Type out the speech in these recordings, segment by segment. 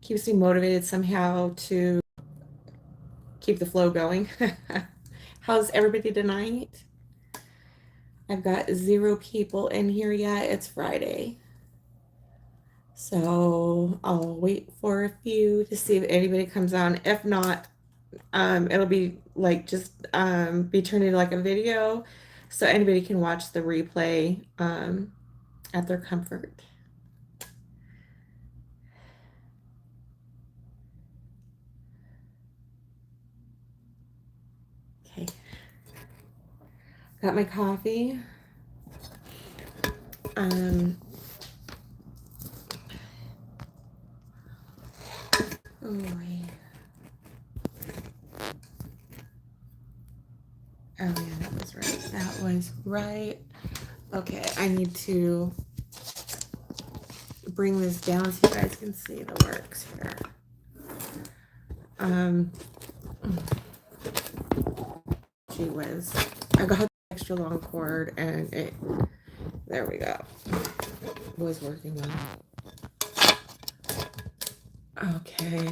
keeps me motivated somehow to keep the flow going. How's everybody tonight? I've got 0 people in here yet. It's Friday. So I'll wait for a few to see if anybody comes on. If not, it'll be like just be turned into like a video so anybody can watch the replay at their comfort. Okay. Got my coffee. Oh, yeah, that was right. That was right. Okay, I need to bring this down so you guys can see the works here. Gee whiz. I got the extra long cord and it, there we go, was working on. Okay.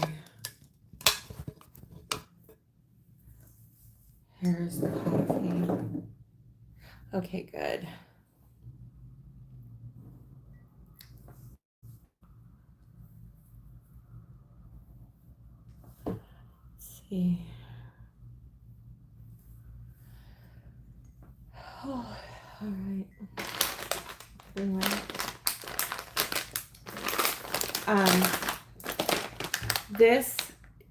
Here's the coffee. Okay, good. Let's see. Oh, all right. This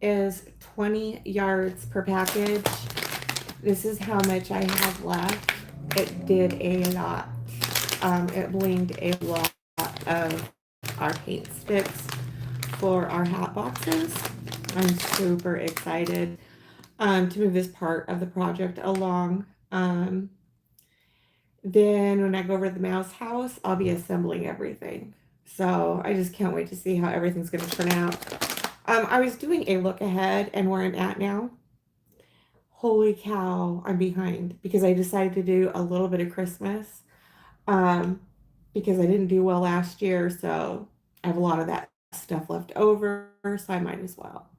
is 20 yards per package. This is how much I have left. It did a lot. It blinged a lot of our paint sticks for our hat boxes. I'm super excited to move this part of the project along. Then when I go over to the mouse house, I'll be assembling everything. So I just can't wait to see how everything's going to turn out. I was doing a look ahead and where I'm at now. Holy cow, I'm behind because I decided to do a little bit of Christmas because I didn't do well last year. So I have a lot of that stuff left over, so I might as well.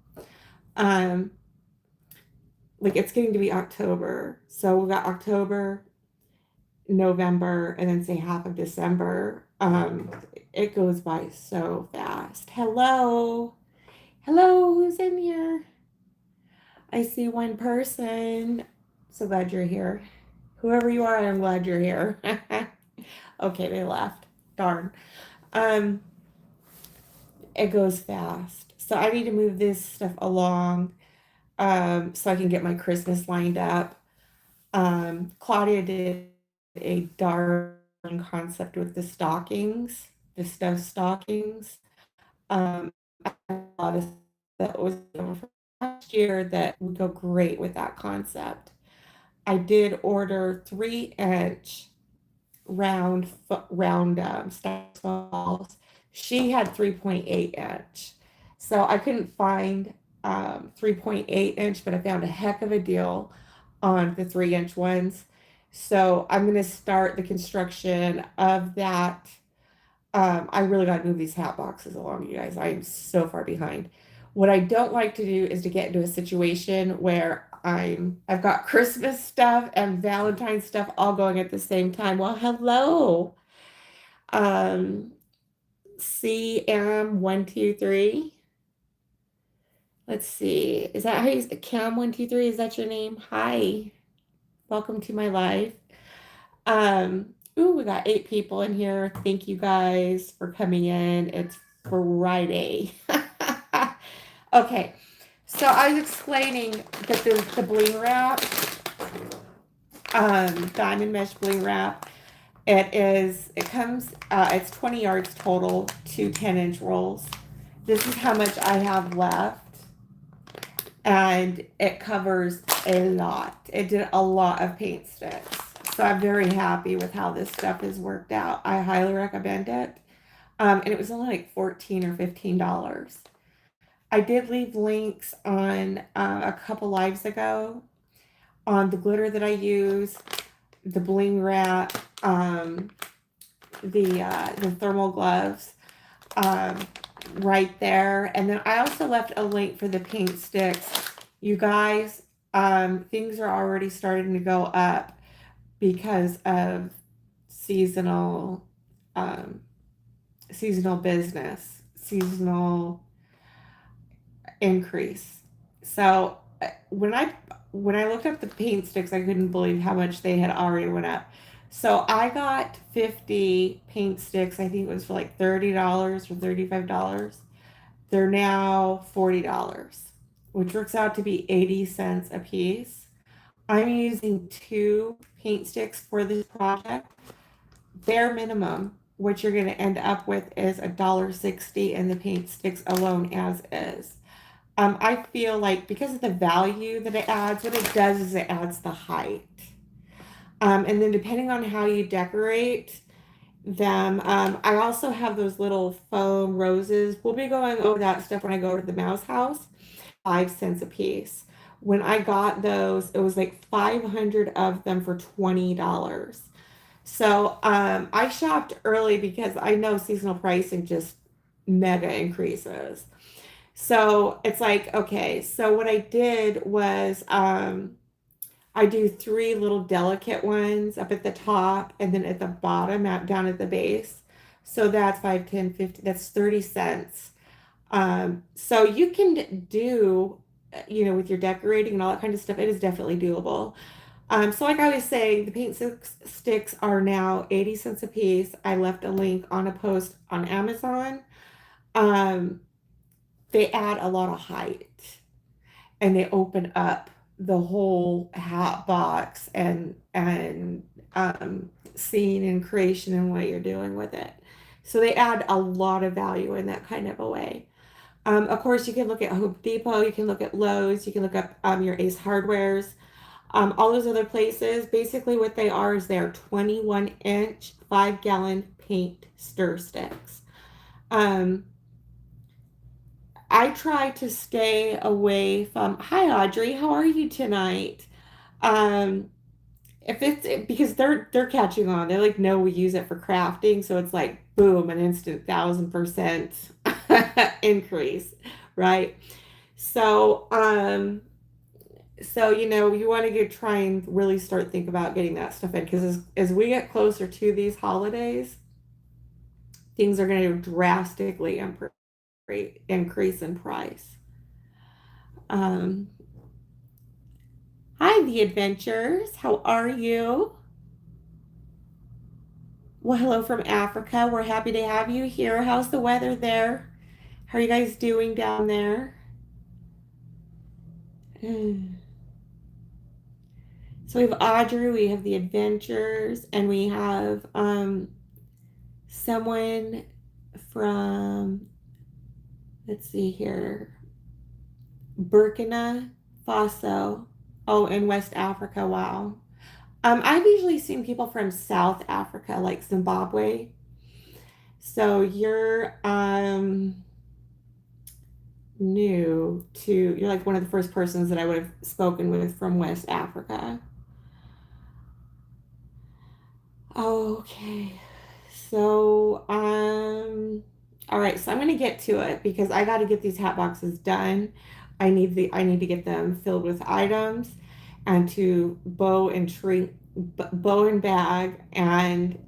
Like it's getting to be October. So we got October, November, and then say half of December. It goes by so fast. Hello. Hello, who's in here? I see one person. So glad you're here. Whoever you are, I'm glad you're here. Okay, they left. Darn. It goes fast. So I need to move this stuff along so I can get my Christmas lined up. Claudia did a darn concept with the stockings, the stuffed stockings. A lot of that was from last year that would go great with that concept. I did order 3-inch round stack balls. She had 3.8 inch. So I couldn't find 3.8 inch, but I found a heck of a deal on the 3-inch ones. So I'm going to start the construction of that. I really got to move these hat boxes along, you guys. I am so far behind. What I don't like to do is to get into a situation where I've got Christmas stuff and Valentine's stuff all going at the same time. Well, hello. CM123. Let's see. Is that how you Cam123? Is that your name? Hi. Welcome to my life. Ooh, we got 8 people in here. Thank you guys for coming in. It's Friday. Okay. So I was explaining that the bling wrap, diamond mesh bling wrap, it comes, it's 20 yards total, 2 10-inch rolls. This is how much I have left. And it covers a lot. It did a lot of paint sticks. So I'm very happy with how this stuff has worked out. I highly recommend it. And it was only like $14 or $15. I did leave links on a couple lives ago on the glitter that I use, the bling wrap, the thermal gloves. right there. And then I also left a link for the paint sticks. You guys, things are already starting to go up because of seasonal, um, seasonal business, seasonal increase. So when I looked up the paint sticks, I couldn't believe how much they had already went up. So I got 50 paint sticks. I think it was for like $30 or $35. They're now $40, which works out to be 80 cents a piece. I'm using 2 paint sticks for this project. Bare minimum, what you're going to end up with is $1.60 in the paint sticks alone as is. I feel like because of the value that it adds, what it does is it adds the height. And then depending on how you decorate them, I also have those little foam roses. We'll be going over that stuff when I go to the mouse house. 5 cents a piece. When I got those, it was like 500 of them for $20. So I shopped early because I know seasonal pricing just mega increases. So it's like, okay, so what I did was I do 3 little delicate ones up at the top and then at the bottom, down at the base. So that's 5, 10, 50, that's 30 cents. So you can do, with your decorating and all that kind of stuff, it is definitely doable. So like I was saying, the paint sticks are now 80 cents a piece. I left a link on a post on Amazon. Um, they add a lot of height and they open up the whole hat box and scene and creation and what you're doing with it. So they add a lot of value in that kind of a way. Of course, you can look at Home Depot, you can look at Lowe's, you can look up your Ace Hardwares, all those other places. Basically, what they are is they are 21-inch, 5-gallon paint stir sticks. I try to stay away from. Hi, Audrey. How are you tonight? Um, if it's because they're catching on. They like know we use it for crafting, so it's like boom, an instant 1,000% increase, right? So, you want to try and really start think about getting that stuff in because as we get closer to these holidays, things are going to drastically increase in price. Um, Hi, the adventures. How are you? Well, hello from Africa. We're happy to have you here. How's the weather there? How are you guys doing down there? So we have Audrey, we have the adventures, and we have someone from, let's see here, Burkina Faso. Oh, in West Africa. Wow. I've usually seen people from South Africa, like Zimbabwe. So you're you're like one of the first persons that I would have spoken with from West Africa. Okay. So, all right, so I'm gonna get to it because I got to get these hat boxes done. I need to get them filled with items and to bow and bag and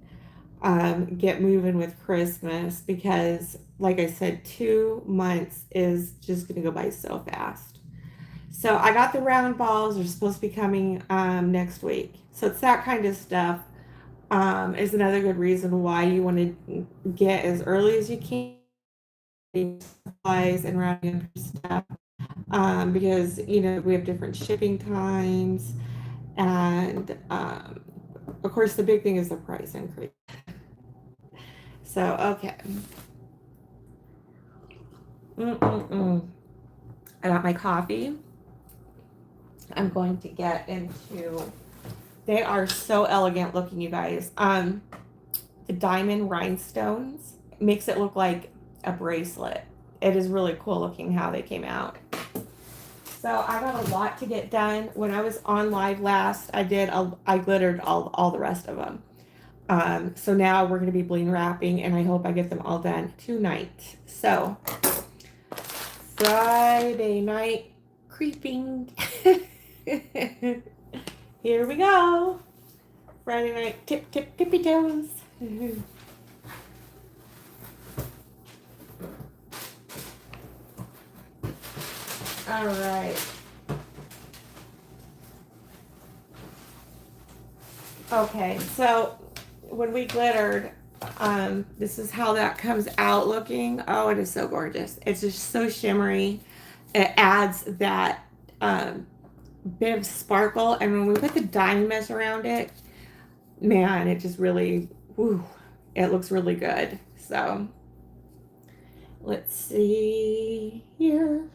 get moving with Christmas because, like I said, 2 months is just gonna go by so fast. So I got the round balls. They're supposed to be coming next week. So it's that kind of stuff. Is another good reason why you want to get as early as you can supplies and rounding stuff because we have different shipping times and of course the big thing is the price increase. So okay. I got my coffee. I'm going to get into. They are so elegant looking, you guys. The diamond rhinestones makes it look like a bracelet. It is really cool looking how they came out. So I got a lot to get done. When I was on live last, I glittered all the rest of them. So now we're going to be bling wrapping, and I hope I get them all done tonight. So Friday night creeping. Here we go. Friday night tippy toes. All right. Okay, so when we glittered, this is how that comes out looking. Oh, it is so gorgeous. It's just so shimmery. It adds that bit of sparkle, and when we put the diamond mesh around it, man, it just really, whew, it looks really good. So let's see here.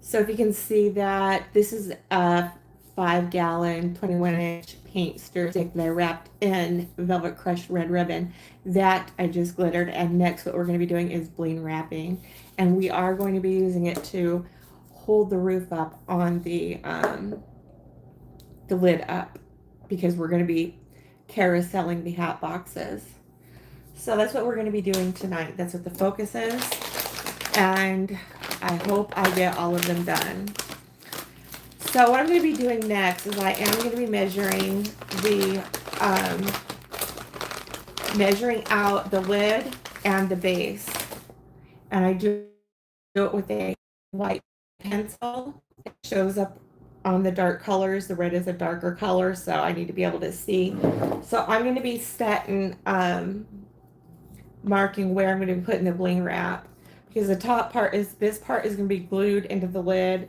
So if you can see that this is a 5-gallon, 21-inch paint stir stick that I wrapped in Velvet Crushed red ribbon that I just glittered. And next what we're going to be doing is bling wrapping. And we are going to be using it to hold the roof up on the lid up, because we're going to be carouseling the hat boxes. So that's what we're going to be doing tonight. That's what the focus is. And I hope I get all of them done. So what I'm going to be doing next is I am going to be measuring out the lid and the base. And I do it with a white pencil. It shows up on the dark colors. The red is a darker color, so I need to be able to see. So I'm going to be setting, marking where I'm going to be putting the bling wrap, because the top part is, this part is going to be glued into the lid,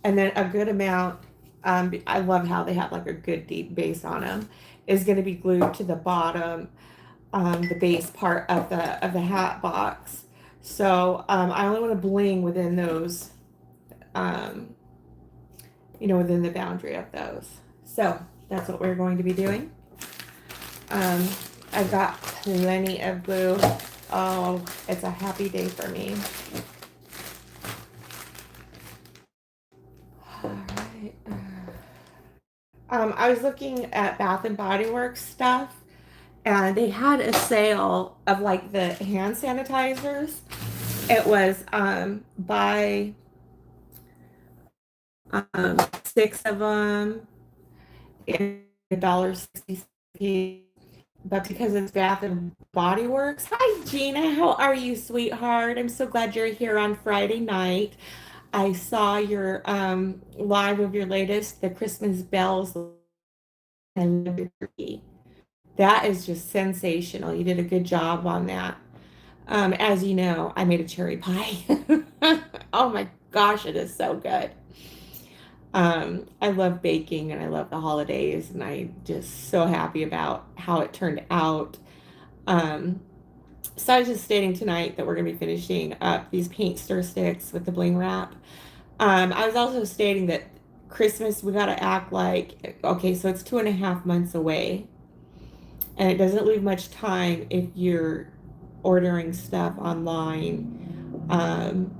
and then a good amount, I love how they have like a good deep base on them, is going to be glued to the bottom, the base part of the hat box. So I only want to bling within those, within the boundary of those. So that's what we're going to be doing. I've got plenty of glue. Oh, it's a happy day for me. All right. I was looking at Bath and Body Works stuff, and they had a sale of like the hand sanitizers. It was buy 6 of them, $1.60. But because it's Bath and Body Works. Hi, Gina. How are you, sweetheart? I'm so glad you're here on Friday night. I saw your live of your latest, the Christmas bells and Liberty. That is just sensational. You did a good job on that. As you know, I made a cherry pie. Oh my gosh, it is so good. I love baking and I love the holidays, and I'm just so happy about how it turned out. So I was just stating tonight that we're going to be finishing up these paint stir sticks with the bling wrap. I was also stating that Christmas, we got to act like, okay, so it's 2.5 months away. And it doesn't leave much time if you're ordering stuff online, and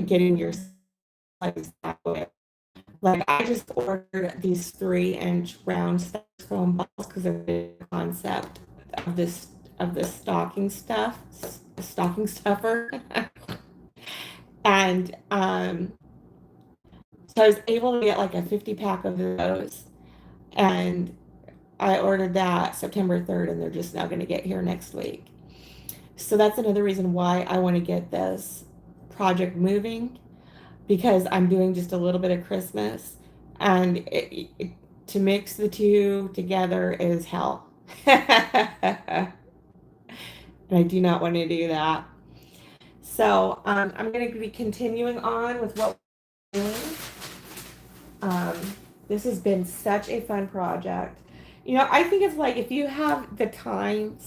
getting your size that way. Like I just ordered these 3-inch round styrofoam balls because of the concept of this stocking stuffer. And so I was able to get like a 50-pack of those, and I ordered that September 3rd, and they're just now going to get here next week. So that's another reason why I want to get this project moving, because I'm doing just a little bit of Christmas, and to mix the two together is hell. And I do not want to do that. So I'm going to be continuing on with what we're doing. This has been such a fun project. I think it's like if you have the time,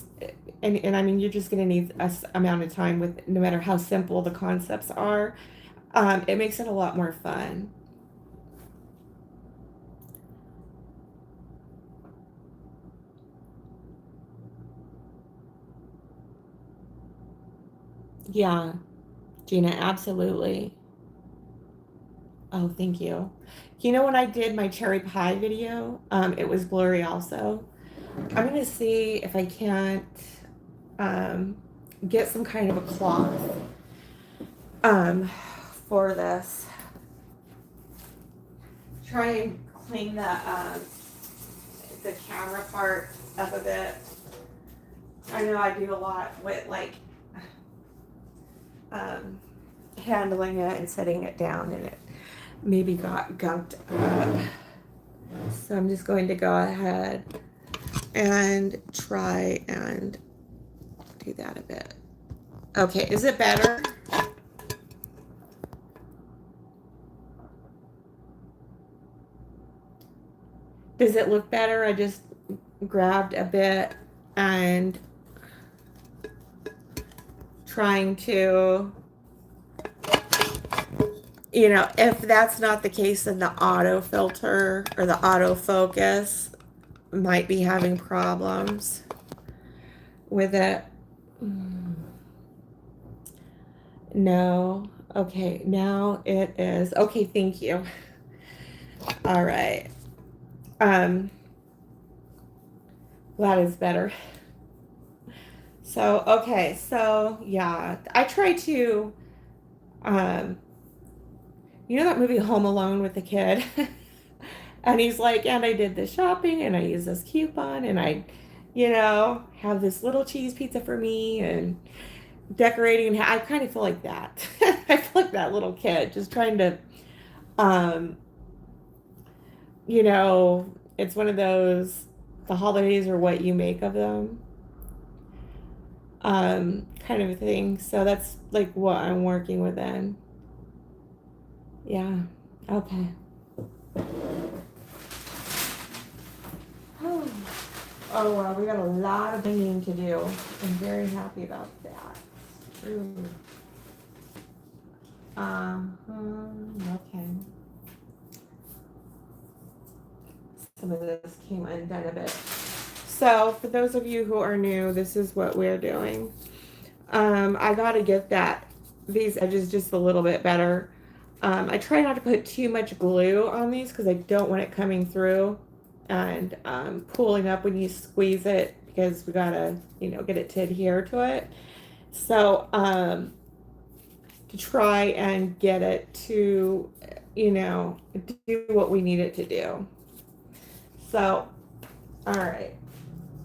and I mean, you're just going to need a amount of time with, no matter how simple the concepts are, it makes it a lot more fun. Yeah, Gina, absolutely. Oh, thank you. You know, when I did my cherry pie video, it was blurry also. I'm gonna see if I can't um, get some kind of a cloth um, for this. Try and clean the camera part up a bit. I know I do a lot with like um, handling it and setting it down, and it maybe got gunked up. So I'm just going to go ahead and try and do that a bit. Okay, is it better? Does it look better? I just grabbed a bit and trying to, you know, if that's not the case, then the auto filter or the autofocus might be having problems with it. No. Okay, now it is. Okay, thank you. All right. That is better. So, okay, so yeah, I try to, um, you know that movie Home Alone with the kid? And he's like, and I did this shopping and I used this coupon and I, you know, have this little cheese pizza for me and decorating. And I kind of feel like that. I feel like that little kid just trying to, um, you know, it's one of those, the holidays are what you make of them, kind of a thing. So that's like what I'm working with then. Yeah. Okay. Oh, well, we got a lot of banging to do. I'm very happy about that. Ooh. Okay. Some of this came undone a bit. So, for those of you who are new, this is what we're doing. I gotta get these edges just a little bit better. I try not to put too much glue on these because I don't want it coming through and pulling up when you squeeze it, because we gotta, you know, get it to adhere to it. So, to try and get it to, you know, do what we need it to do. So, all right,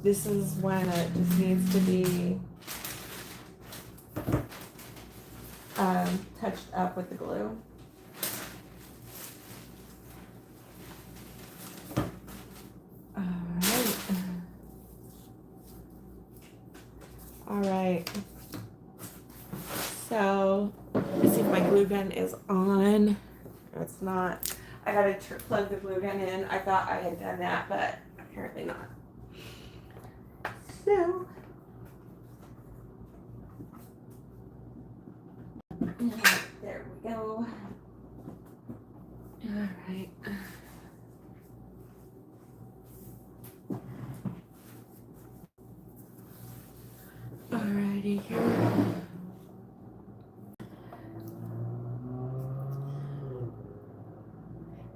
this is when it just needs to be touched up with the glue. All right. So let's see if my glue gun is on. No, it's not. I gotta plug the glue gun in. I thought I had done that, but apparently not. So there we go. All right. Alrighty here.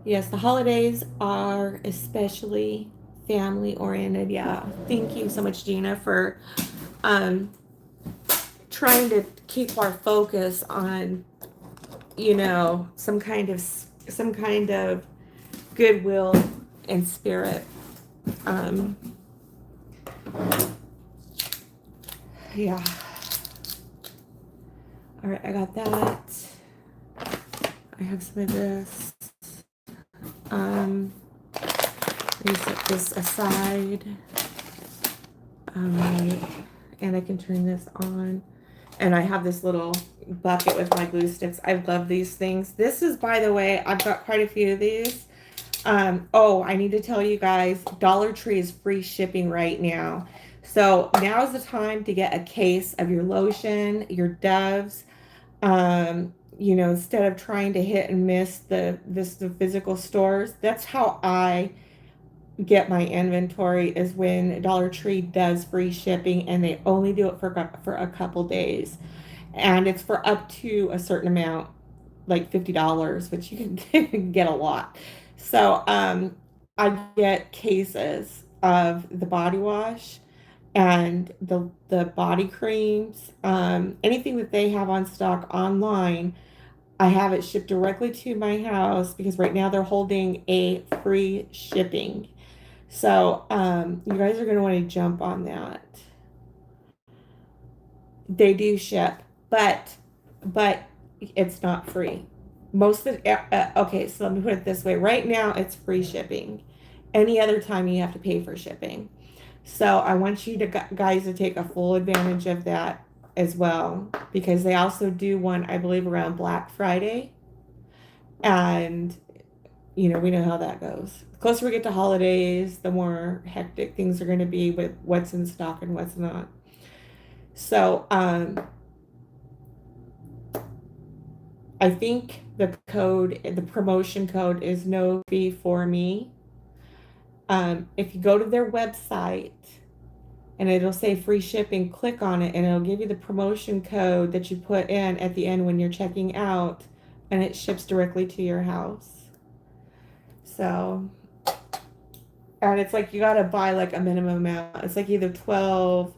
Yes, the holidays are especially family oriented. Yeah. Thank you so much, Gina, for trying to keep our focus on, you know, some kind of goodwill and spirit. Yeah. All right, I got that. I have some of this. Let me set this aside. All right, and I can turn this on. And I have this little bucket with my glue sticks. I love these things. This is, by the way, I've got quite a few of these. Oh, I need to tell you guys, Dollar Tree is free shipping right now. So now is the time to get a case of your lotion, your Doves. You know, instead of trying to hit and miss the physical stores. That's how I get my inventory, is when Dollar Tree does free shipping, and they only do it for a couple days, and it's for up to a certain amount. like $50, which you can get a lot. So I get cases of the body wash and the body creams, anything that they have on stock online. I have it shipped directly to my house because right now they're holding a free shipping. So you guys are going to want to jump on that. They do ship, but it's not free. Most of okay, so let me put it this way. Right now it's free shipping. Any other time you have to pay for shipping. So I want you to guys to take a full advantage of that as well, because they also do one, I believe, around Black Friday. And you know, we know how that goes. The closer we get to holidays, the more hectic things are going to be with what's in stock and what's not. So I think the promotion code is no fee for me. If you go to their website and it'll say free shipping, click on it and it'll give you the promotion code that you put in at the end when you're checking out, and it ships directly to your house. So, and it's like you got to buy like a minimum amount. It's like either 12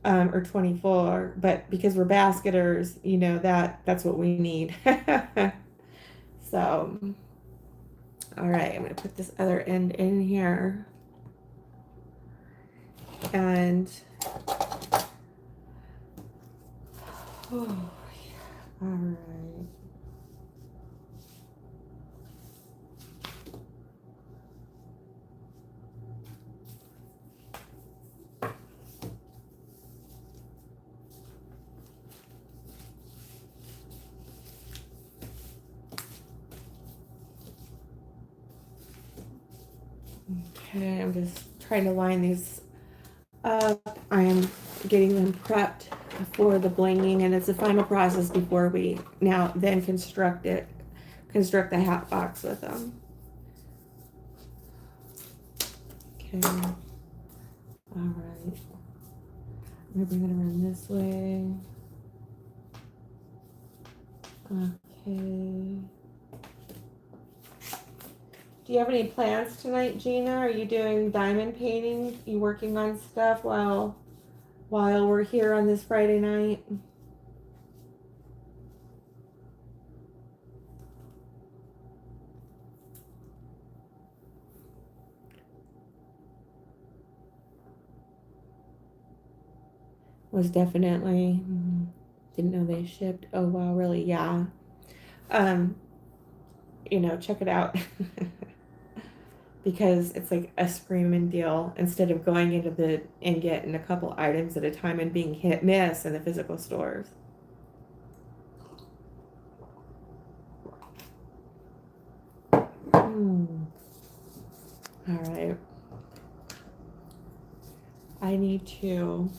or 24, but because we're basketers, you know, that's what we need. So, all right, I'm going to put this other end in here. And, oh, all right. Okay, I'm just trying to line these up. I am getting them prepped for the blinging, and it's the final process before we now then construct the hat box with them. Okay, all right. I'm gonna bring it around this way. Okay. Do you have any plans tonight, Gina? Are you doing diamond painting? You working on stuff while we're here on this Friday night? Was definitely didn't know they shipped. Oh wow, really? Yeah. You know, check it out. Because it's like a screaming deal instead of going into and getting a couple items at a time and being hit miss in the physical stores. All right. I need to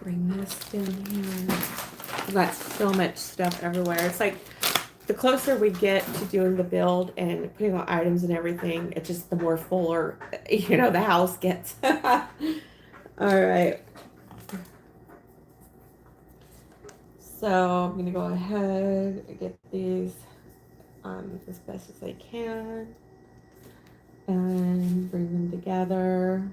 bring this down here. I've got so much stuff everywhere. It's like the closer we get to doing the build and putting on items and everything, it's just the more fuller, you know, the house gets. All right. So I'm going to go ahead and get these as best as I can and bring them together.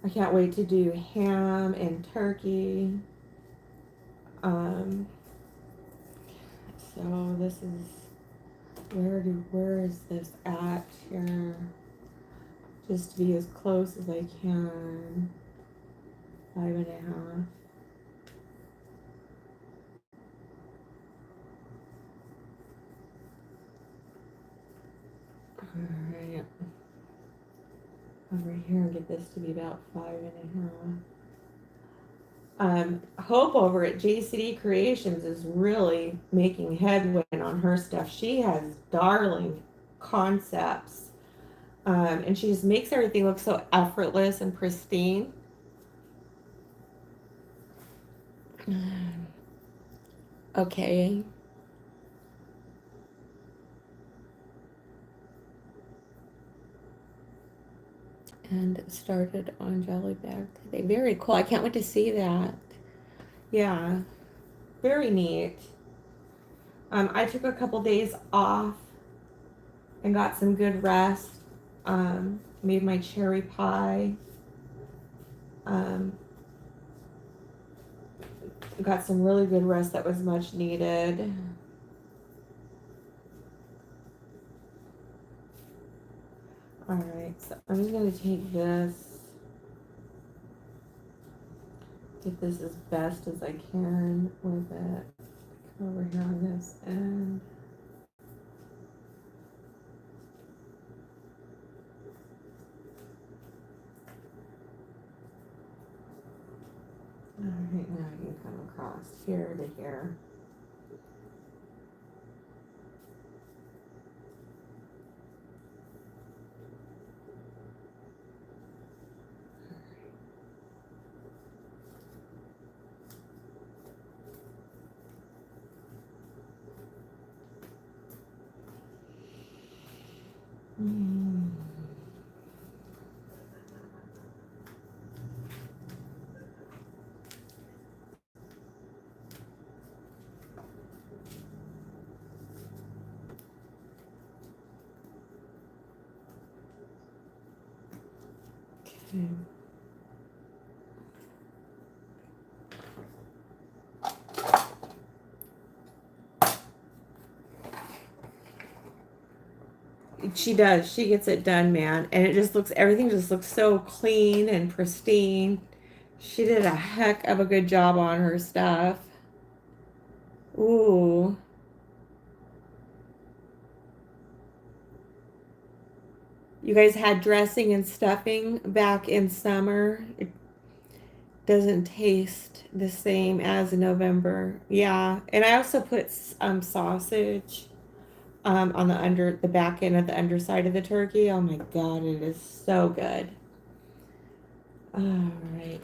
I can't wait to do ham and turkey. So this is, where is this at here? Just to be as close as I can. 5.5. Alright. Over here and get this to be about 5.5. Hope over at JCD Creations is really making headway on her stuff. She has darling concepts. And she just makes everything look so effortless and pristine. Okay. And it started on Jelly Bag today. Very cool. I can't wait to see that. Yeah, very neat. I took a couple days off and got some good rest. Made my cherry pie. Got some really good rest that was much needed. All right, so I'm just gonna take this, get this as best as I can with it. Over here on this end. All right, now I can come across here to here. Okay. She does. She gets it done, man. And it just looks, everything just looks so clean and pristine. She did a heck of a good job on her stuff. Ooh. You guys had dressing and stuffing back in summer. It doesn't taste the same as in November. Yeah. And I also put sausage on the back end of the underside of the turkey. Oh my god, it is so good. All right.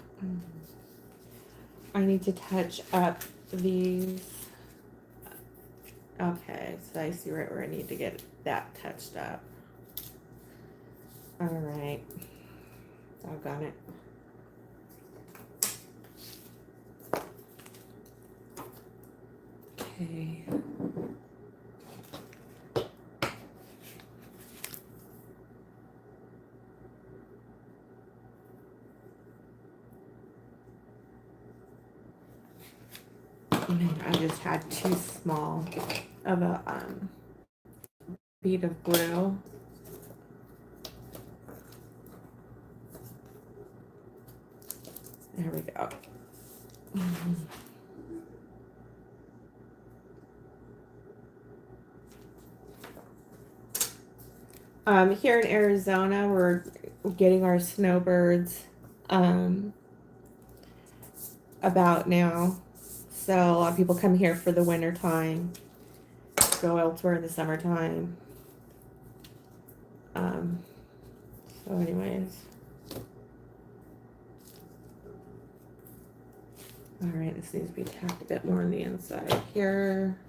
I need to touch up these. Okay, so I see right where I need to get that touched up. All right. Doggone it. Okay. I just had too small of a bead of glue. There we go. Here in Arizona, we're getting our snowbirds about now. So a lot of people come here for the winter time, go elsewhere in the summertime. So anyways. All right, this needs to be tacked a bit more on the inside here.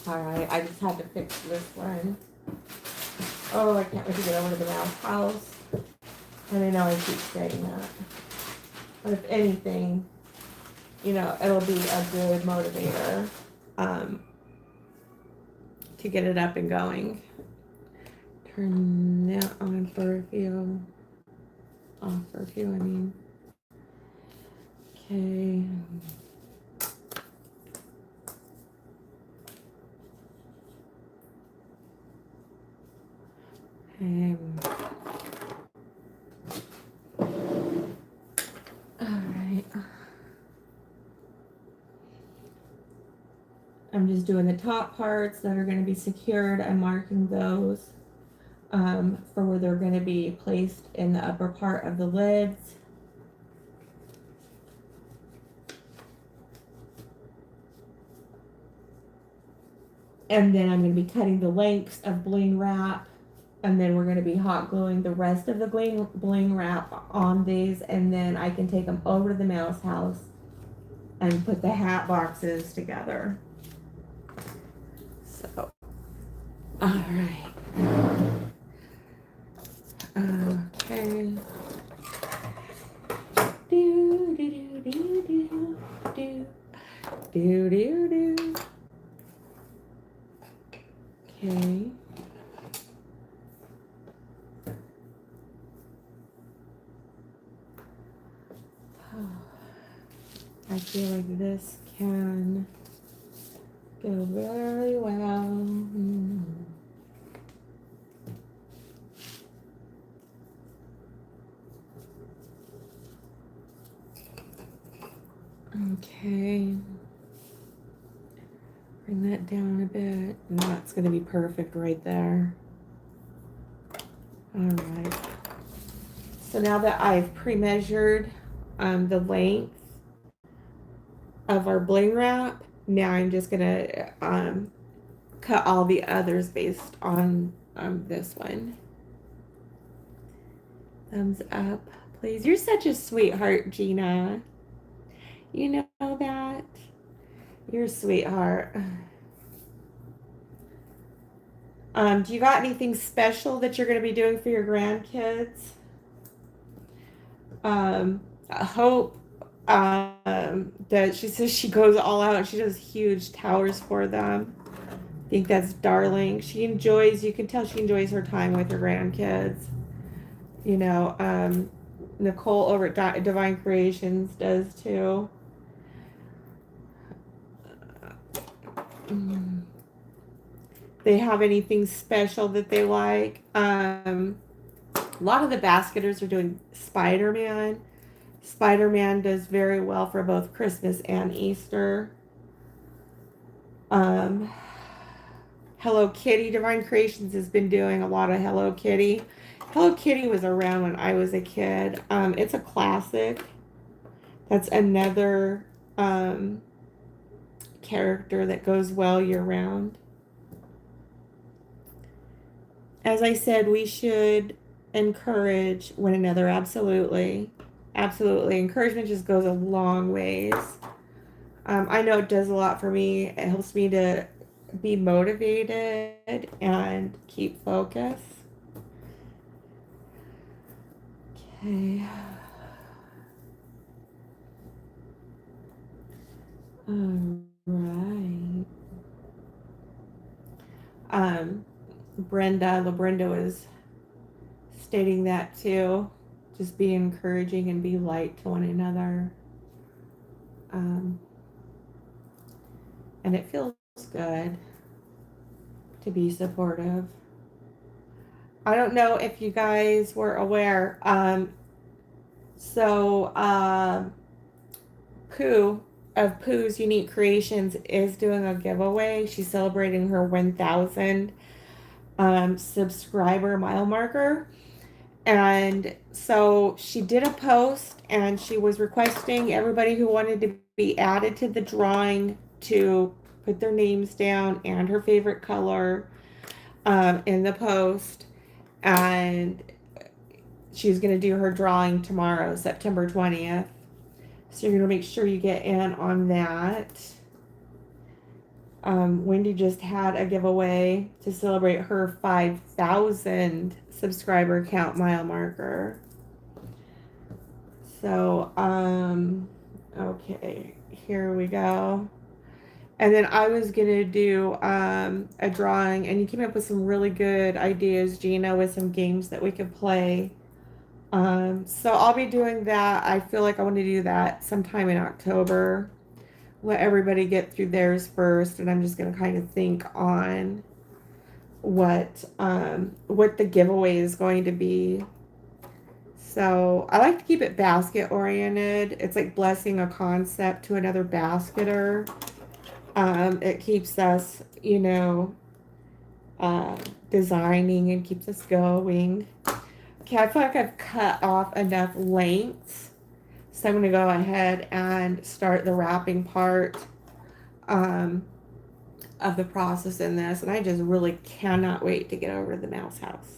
All right, I just had to fix this one. Oh, I can't wait to get over to the mouse house. And I know I keep saying that. But if anything, you know, it'll be a good motivator to get it up and going. Turn that on for a few. Off for a few, I mean. Okay. All right. I'm just doing the top parts that are going to be secured. I'm marking those for where they're going to be placed in the upper part of the lids. And then I'm going to be cutting the lengths of bling wrap. And then we're going to be hot gluing the rest of the bling wrap on these. And then I can take them over to the mouse house and put the hat boxes together. So, all right. Okay. Do, do, do, do, do, do, do, do, do. Okay. I feel like this can go very well. Okay. Bring that down a bit. And that's going to be perfect right there. All right. So now that I've pre-measured the length of our bling wrap, now I'm just going to cut all the others based on this one. Thumbs up, please. You're such a sweetheart, Gina. You know that? You're a sweetheart. Do you got anything special that you're going to be doing for your grandkids? I hope that she says she goes all out and she does huge towers for them. I think that's darling. She enjoys, you can tell she enjoys her time with her grandkids. You know, Nicole over at Divine Creations does too. They have anything special that they like? A lot of the basketers are doing Spider-Man. Spider-Man does very well for both Christmas and Easter. Hello Kitty, Divine Creations has been doing a lot of Hello Kitty. Hello Kitty was around when I was a kid. It's a classic. That's another character that goes well year round. As I said, we should encourage one another. Absolutely. Absolutely. Encouragement just goes a long ways. I know it does a lot for me. It helps me to be motivated and keep focus. Okay. All right. Brenda was stating that too. Just be encouraging and be light to one another. And it feels good to be supportive. I don't know if you guys were aware. Pooh of Pooh's Unique Creations is doing a giveaway. She's celebrating her 1,000 subscriber mile marker. And so she did a post and she was requesting everybody who wanted to be added to the drawing to put their names down and her favorite color in the post. And she's going to do her drawing tomorrow, September 20th. So you're going to make sure you get in on that. Wendy just had a giveaway to celebrate her 5,000 subscriber count mile marker. So, okay, here we go. And then I was going to do a drawing, and you came up with some really good ideas, Gina, with some games that we could play. So I'll be doing that. I feel like I want to do that sometime in October. Let everybody get through theirs first, and I'm just going to kind of think on what the giveaway is going to be. So I like to keep it basket oriented. It's like blessing a concept to another basketer. It keeps us, you know, uh, designing and keeps us going. Okay, I feel like I've cut off enough lengths, so I'm going to go ahead and start the wrapping part um, of the process in this, and I just really cannot wait to get over to the mouse house.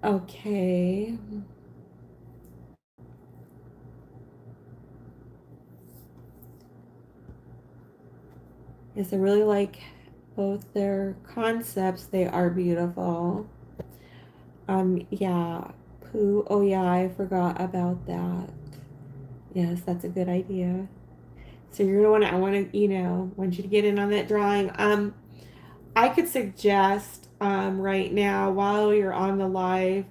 Okay. Yes, I really like both their concepts. They are beautiful. Yeah, poo. Oh yeah, I forgot about that. Yes, that's a good idea. So you're gonna want to, I want to, want you to get in on that drawing. I could suggest right now while you're on the live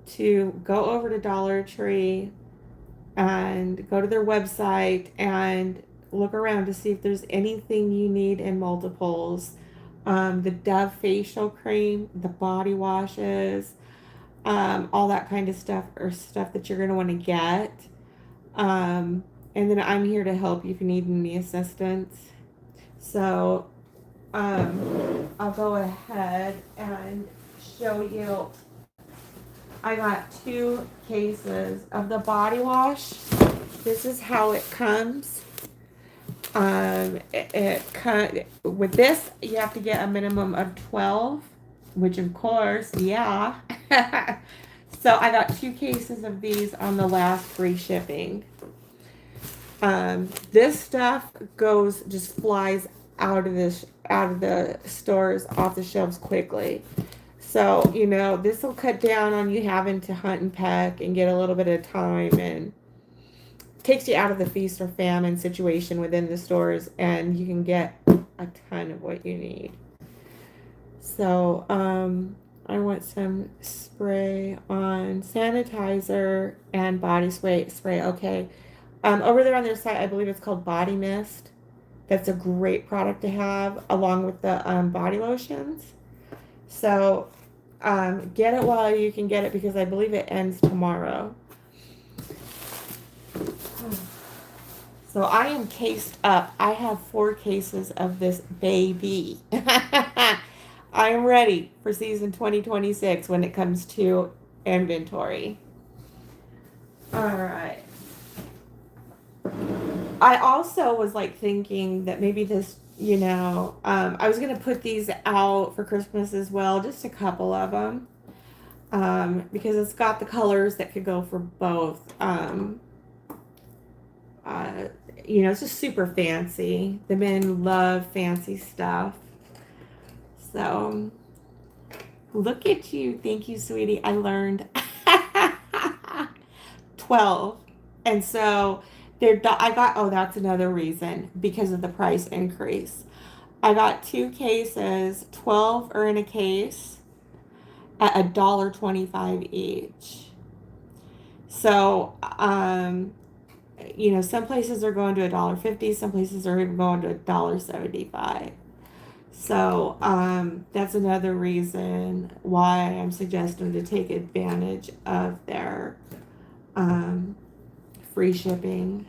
to go over to Dollar Tree and go to their website and look around to see if there's anything you need in multiples. The Dove facial cream, the body washes, all that kind of stuff, or stuff that you're going to want to get. And then I'm here to help you if you need any assistance. So I'll go ahead and show you. I got 2 cases of the body wash. This is how it comes. With this, you have to get a minimum of 12, which of course, yeah. So I got 2 cases of these on the last free shipping. This stuff just flies out of the stores off the shelves quickly. So, this will cut down on you having to hunt and peck and get a little bit of time, and takes you out of the feast or famine situation within the stores, and you can get a ton of what you need. So, I want some spray on sanitizer and body spray. Okay. Over there on their site, I believe it's called Body Mist. That's a great product to have along with the body lotions. So, get it while you can get it, because I believe it ends tomorrow. So I am cased up. I have 4 cases of this baby. I am ready for season 2026 when it comes to inventory. All right. I also was thinking that maybe this, I was going to put these out for Christmas as well, just a couple of them, because it's got the colors that could go for both. It's just super fancy. The men love fancy stuff. So, look at you. Thank you, sweetie. I learned 12. And so, that's another reason, because of the price increase. I got 2 cases, 12 are in a case at $1.25 each. So, some places are going to $1.50, some places are even going to $1.75. So that's another reason why I'm suggesting to take advantage of their free shipping.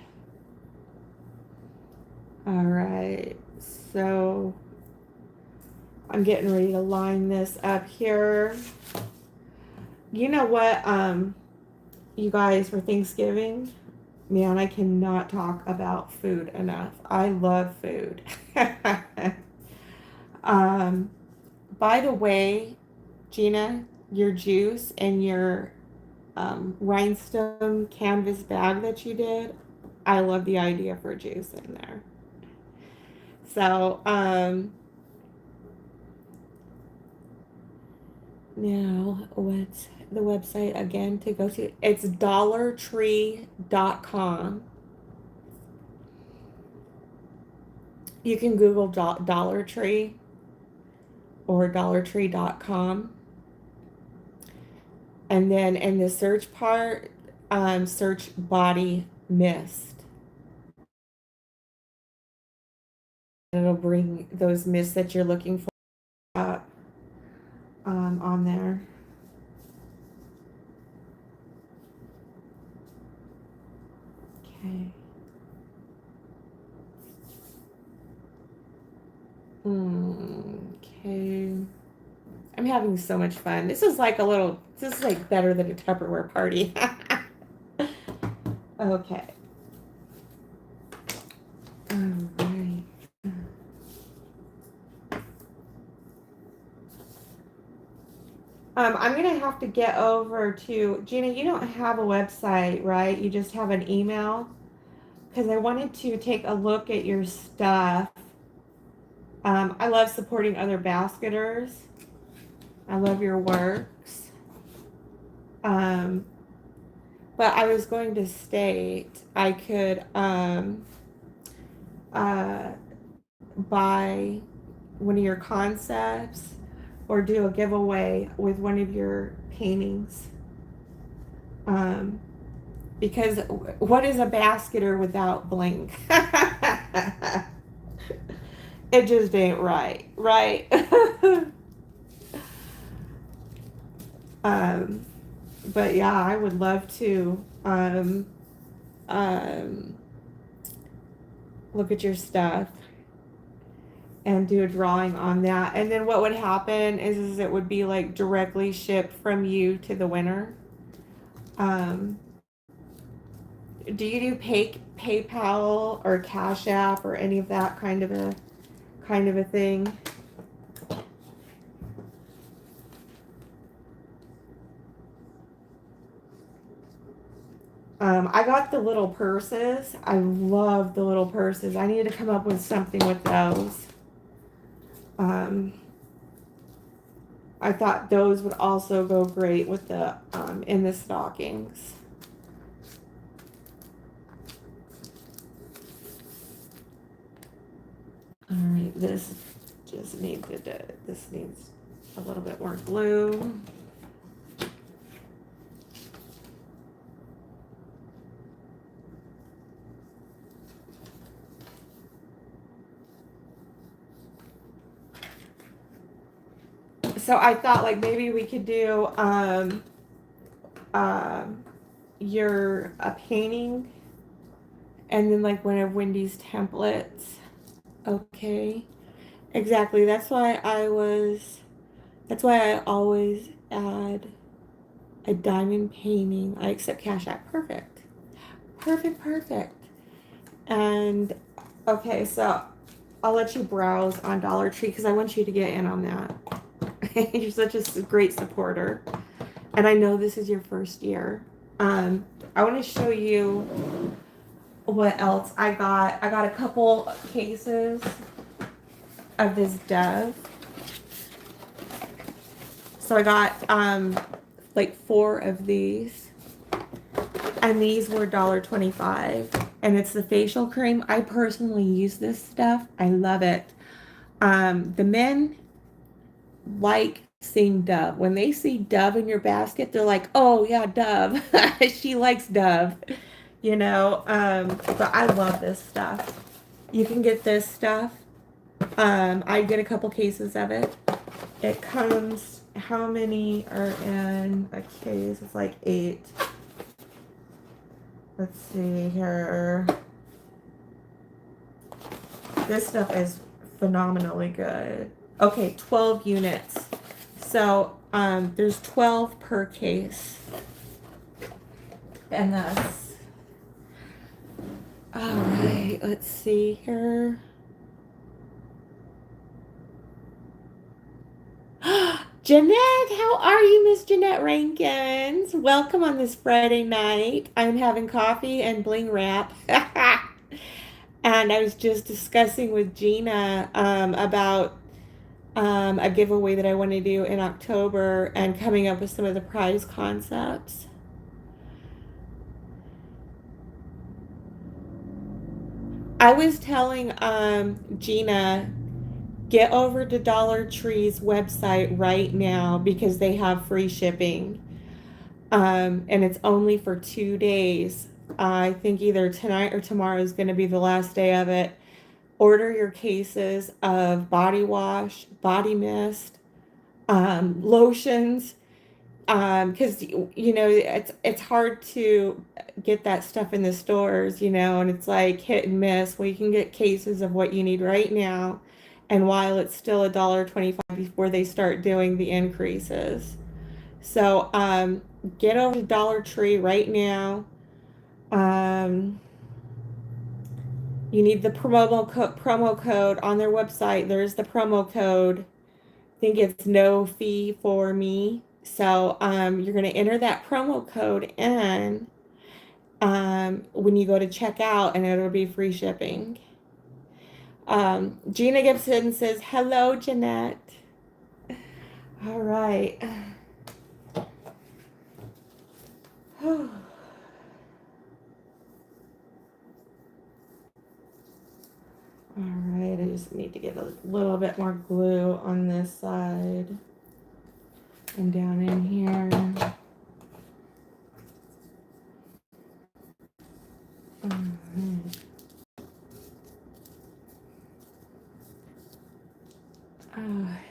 All right, so I'm getting ready to line this up here. You know what, you guys, for Thanksgiving, man, I cannot talk about food enough. I love food. By the way, Gina, your juice and your rhinestone canvas bag that you did, I love the idea for juice in there. So, now what's the website again to go to? It's dollartree.com. You can Google Dollar Tree or dollartree.com. And then in the search part, search body mist. It'll bring those mists that you're looking for up on there. Okay. Okay. I'm having so much fun. This is like better than a Tupperware party. Okay. All right. I'm gonna have to get over to Gina. You don't have a website, right? You just have an email. Because I wanted to take a look at your stuff. I love supporting other basketers. I love your works. Um, but I was going to state I could uh, buy one of your concepts or do a giveaway with one of your paintings. Because what is a basketer without bling? It just ain't right, right? um, but yeah, I would love to um, look at your stuff and do a drawing on that. And then what would happen is it would be like directly shipped from you to the winner. Um, do you do PayPal or Cash App or any of that kind of a thing? I got the little purses. I love the little purses. I need to come up with something with those. I thought those would also go great with the in the stockings. All right, this needs a little bit more glue. So I thought like maybe we could do your a painting and then like one of Wendy's templates. Okay. Exactly. That's why I always add a diamond painting. I accept Cash App. Perfect. Perfect, perfect. And okay, so I'll let you browse on Dollar Tree because I want you to get in on that. You're such a great supporter. And I know this is your first year. I want to show you what else I got. I got a couple cases of this Dove. So I got like 4 of these. And these were $1.25. And it's the facial cream. I personally use this stuff. I love it. The men like seeing Dove. When they see Dove in your basket, they're like, oh yeah, Dove. She likes Dove. You know, but I love this stuff. You can get this stuff. I get a couple cases of it. It comes, how many are in a case? It's like 8. Let's see here. This stuff is phenomenally good. Okay, 12 units. So there's 12 per case. And that's, all right, let's see here. Jeanette, how are you, Miss Jeanette Rankins? Welcome on this Friday night. I'm having coffee and bling wrap. And I was just discussing with Gina about a giveaway that I want to do in October and coming up with some of the prize concepts. I was telling Gina, get over to Dollar Tree's website right now because they have free shipping. And it's only for 2 days. I think either tonight or tomorrow is going to be the last day of it. Order your cases of body wash, body mist, lotions, because you know it's hard to get that stuff in the stores, you know, and it's like hit and miss. Well, you can get cases of what you need right now, and while it's still $1.25 before they start doing the increases. So get over to Dollar Tree right now. Um, you need the promo code on their website. There's the promo code. I think it's no fee for me. So you're going to enter that promo code in when you go to checkout, and it'll be free shipping. Gina Gibson says, hello, Jeanette. All right. All right, I just need to get a little bit more glue on this side and down in here.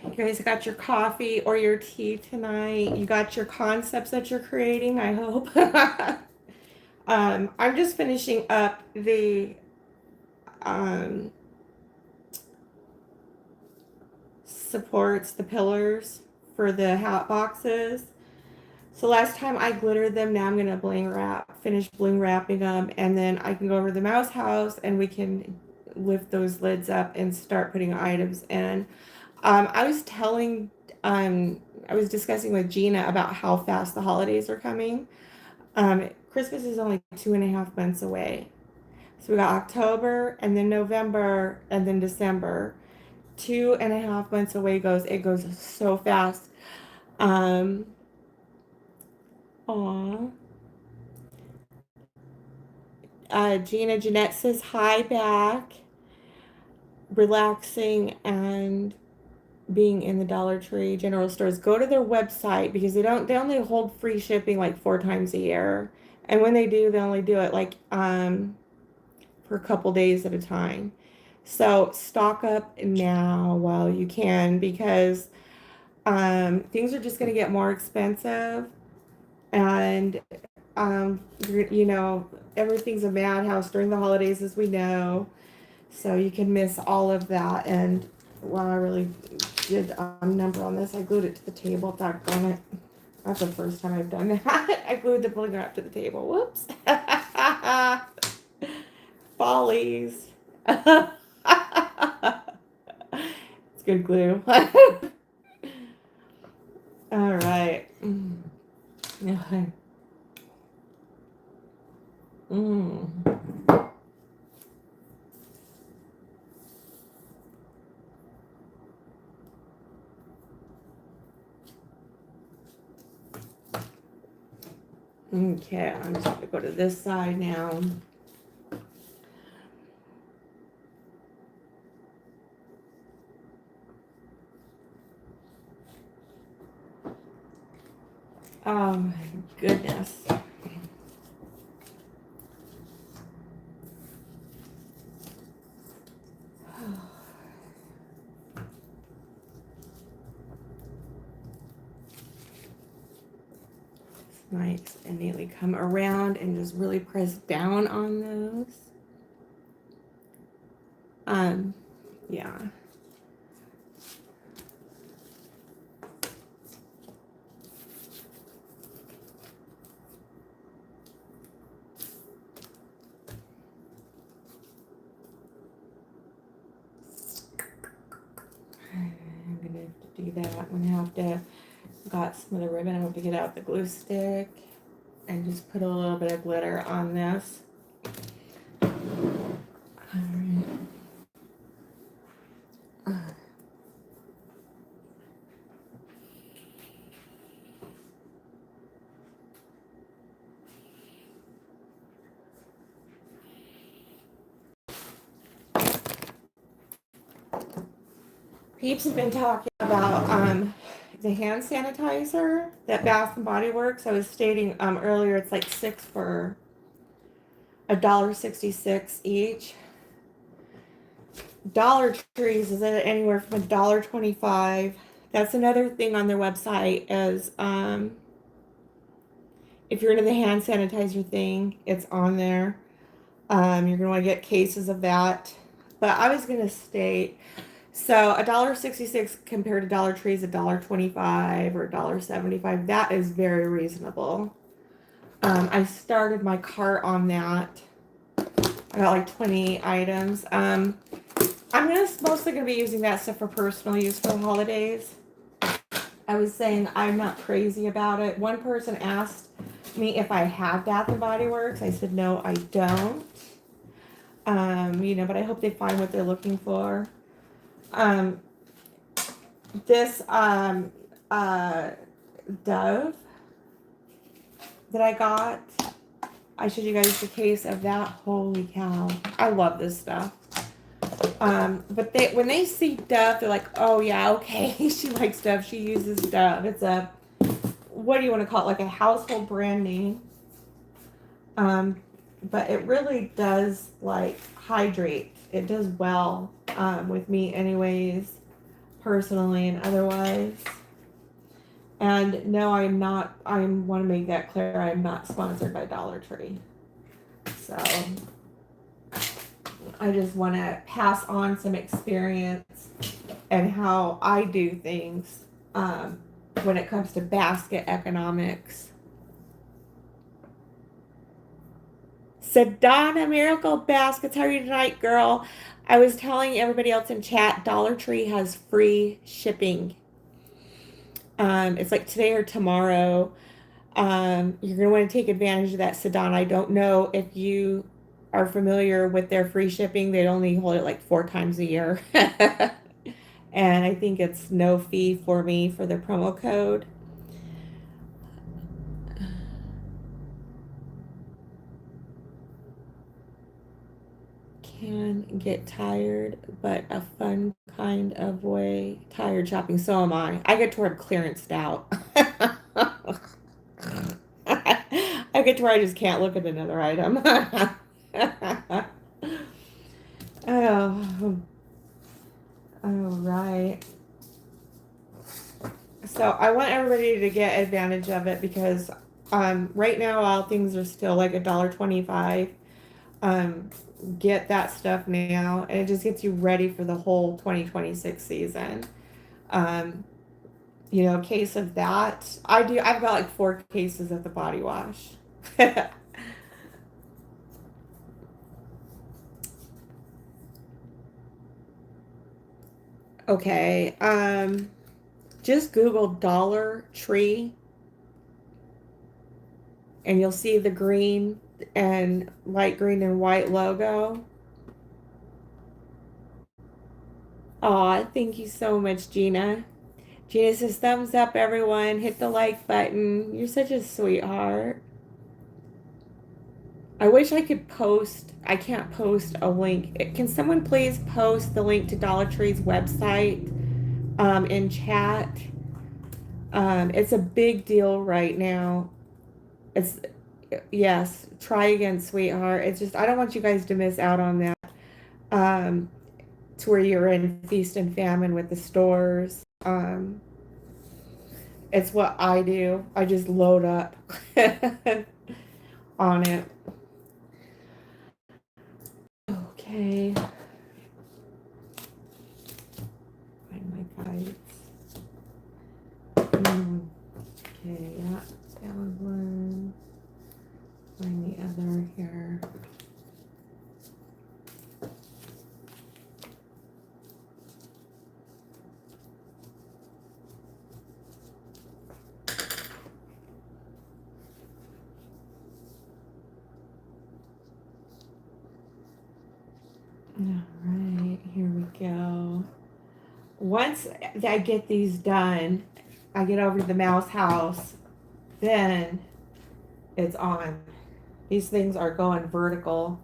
You guys got your coffee or your tea tonight. You got your concepts that you're creating, I hope. I'm just finishing up the supports, the pillars for the hat boxes. So last time I glittered them, now I'm going to finish bling wrapping them, and then I can go over to the mouse house and we can lift those lids up and start putting items in. I was discussing with Gina about how fast the holidays are coming. Christmas is only 2.5 months away. So we got October, and then November, and then December. 2.5 months away it goes so fast. Aw. Gina Jeanette says hi back. Relaxing and being in the Dollar Tree general stores. Go to their website because they only hold free shipping like 4 times a year. And when they do, they only do it like for a couple days at a time. So stock up now while you can, because things are just going to get more expensive, and everything's a madhouse during the holidays, as we know. So you can miss all of that. And well, I really did a number on this. I glued it to the table. Doggone it. That's the first time I've done that. I glued the bling wrap to the table. Whoops. Follies. It's good glue. All right. Okay. Okay, I'm just going to go to this side now. Oh my goodness. Nice. Immediately come around and just really press down on those. Yeah. I'm gonna have to do that. I'm gonna have to got some of the ribbon. I have to get out the glue stick and just put a little bit of glitter on this. Peeps have been talking about the hand sanitizer that Bath and Body Works. I was stating earlier, it's like 6 for $1.66 each. Dollar Trees is at anywhere from $1.25. That's another thing on their website is if you're into the hand sanitizer thing, it's on there. You're gonna want to get cases of that. But I was gonna state, So $1.66 compared to Dollar Tree's $1.25 or $1.75. That is very reasonable. I started my cart on that. I got like 20 items. I'm mostly gonna be using that stuff for personal use for the holidays. I was saying I'm not crazy about it. One person asked me if I have Bath and Body Works. I said no, I don't. But I hope they find what they're looking for. This Dove that I got, I showed you guys the case of that. Holy cow, I love this stuff. But when they see Dove, they're like, oh yeah, okay, she likes Dove, she uses Dove. It's a, what do you want to call it, like a household brand name. But it really does like hydrate. It does well with me anyways, personally and otherwise. And no, I want to make that clear, I'm not sponsored by Dollar Tree. So I just want to pass on some experience and how I do things when it comes to basket economics. Sedona Miracle Baskets, how are you tonight, girl? I was telling everybody else in chat, Dollar Tree has free shipping. It's like today or tomorrow. You're going to want to take advantage of that, Sedona. I don't know if you are familiar with their free shipping. They only hold it like 4 times a year. And I think it's no fee for me for the promo code. Can get tired, but a fun kind of way. Tired shopping, so am I. I get toward clearanced out. I get to where I just can't look at another item. Oh, right. So I want everybody to get advantage of it because right now all things are still like $1.25. Get that stuff now, and it just gets you ready for the whole 2026 season. Case of that. I've got like 4 cases of the body wash. Okay. Just Google Dollar Tree and you'll see the green and light green and white logo. Aw, thank you so much, Gina. Gina says, thumbs up, everyone. Hit the like button. You're such a sweetheart. I wish I could post. I can't post a link. Can someone please post the link to Dollar Tree's website in chat? It's a big deal right now. It's, yes, try again, sweetheart. It's just, I don't want you guys to miss out on that. To where you're in feast and famine with the stores. It's what I do. I just load up on it. Okay. Find my guides. Okay, that one. Find the other here. All right, here we go. Once I get these done, I get over to the mouse house, then it's on. These things are going vertical,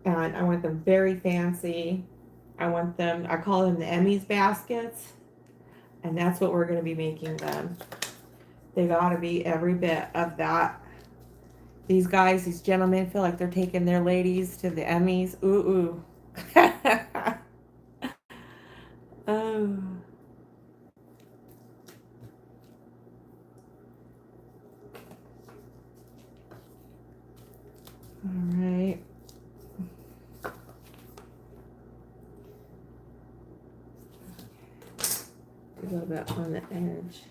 and I want them very fancy. I call them the Emmy's baskets, and that's what we're going to be making them. They got to be every bit of that. These gentlemen feel like they're taking their ladies to the Emmys. Ooh, ooh. Oh. All right. a little bit on the edge.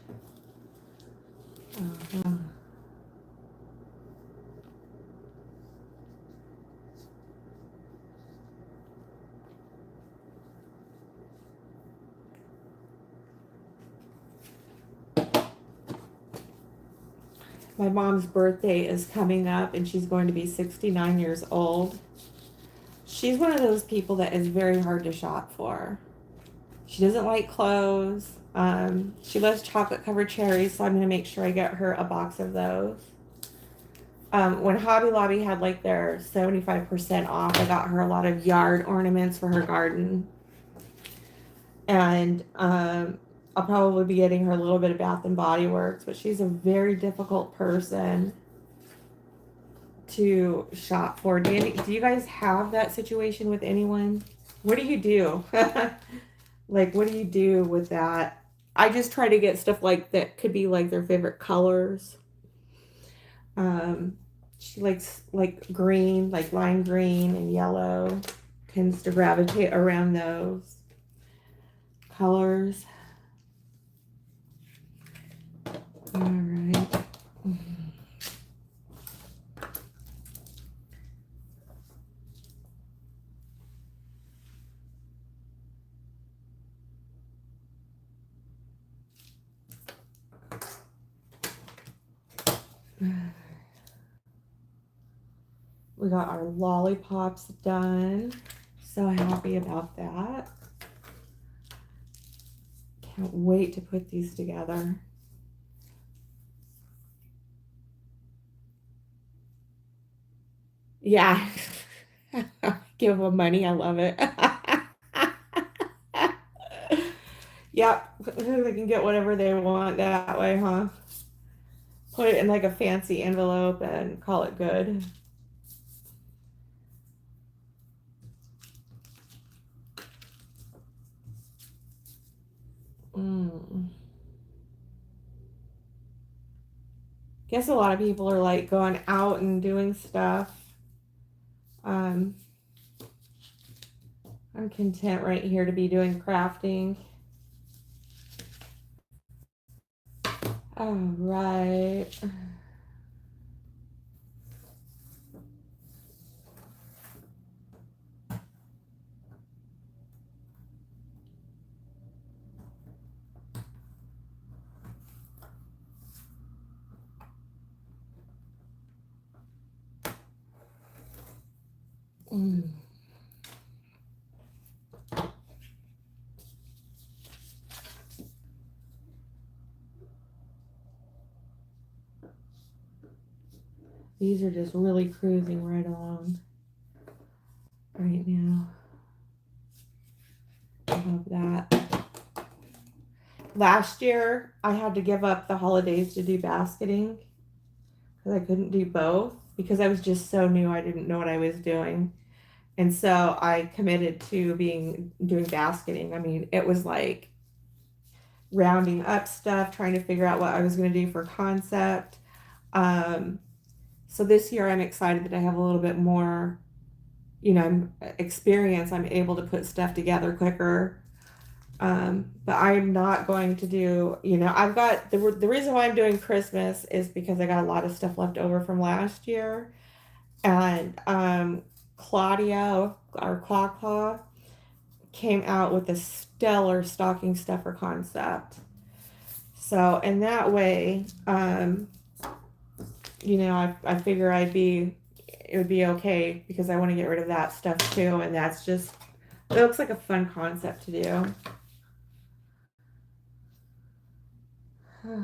My mom's birthday is coming up and she's going to be 69 years old. She's one of those people that is very hard to shop for. She doesn't like clothes. She loves chocolate covered cherries, so I'm going to make sure I get her a box of those. When Hobby Lobby had like their 75% off, I got her a lot of yard ornaments for her garden. And I'll probably be getting her a little bit of Bath and Body Works, but she's a very difficult person to shop for. Do you guys have that situation with anyone? What do you do? Like, what do you do with that? I just try to get stuff like that could be like their favorite colors. She likes like green, like lime green and yellow. Tends to gravitate around those colors. All right. We got our lollipops done. So happy about that. Can't wait to put these together. Yeah. Give them money. I love it. Yep. They can get whatever they want that way, huh? Put it in like a fancy envelope and call it good. Guess a lot of people are like going out and doing stuff. I'm content right here to be doing crafting. All right. These are just really cruising right along right now. I love that. Last year, I had to give up the holidays to do basketing because I couldn't do both because I was just so new. I didn't know what I was doing. And so I committed to doing basketing. I mean, it was like rounding up stuff, trying to figure out what I was going to do for concept. So this year I'm excited that I have a little bit more, experience. I'm able to put stuff together quicker. But I'm not going to do, I've got the reason why I'm doing Christmas is because I got a lot of stuff left over from last year. And Claudia, our Claw, came out with a stellar stocking stuffer concept. So in that way, I figure it would be okay because I want to get rid of that stuff too. And that's just, it looks like a fun concept to do. All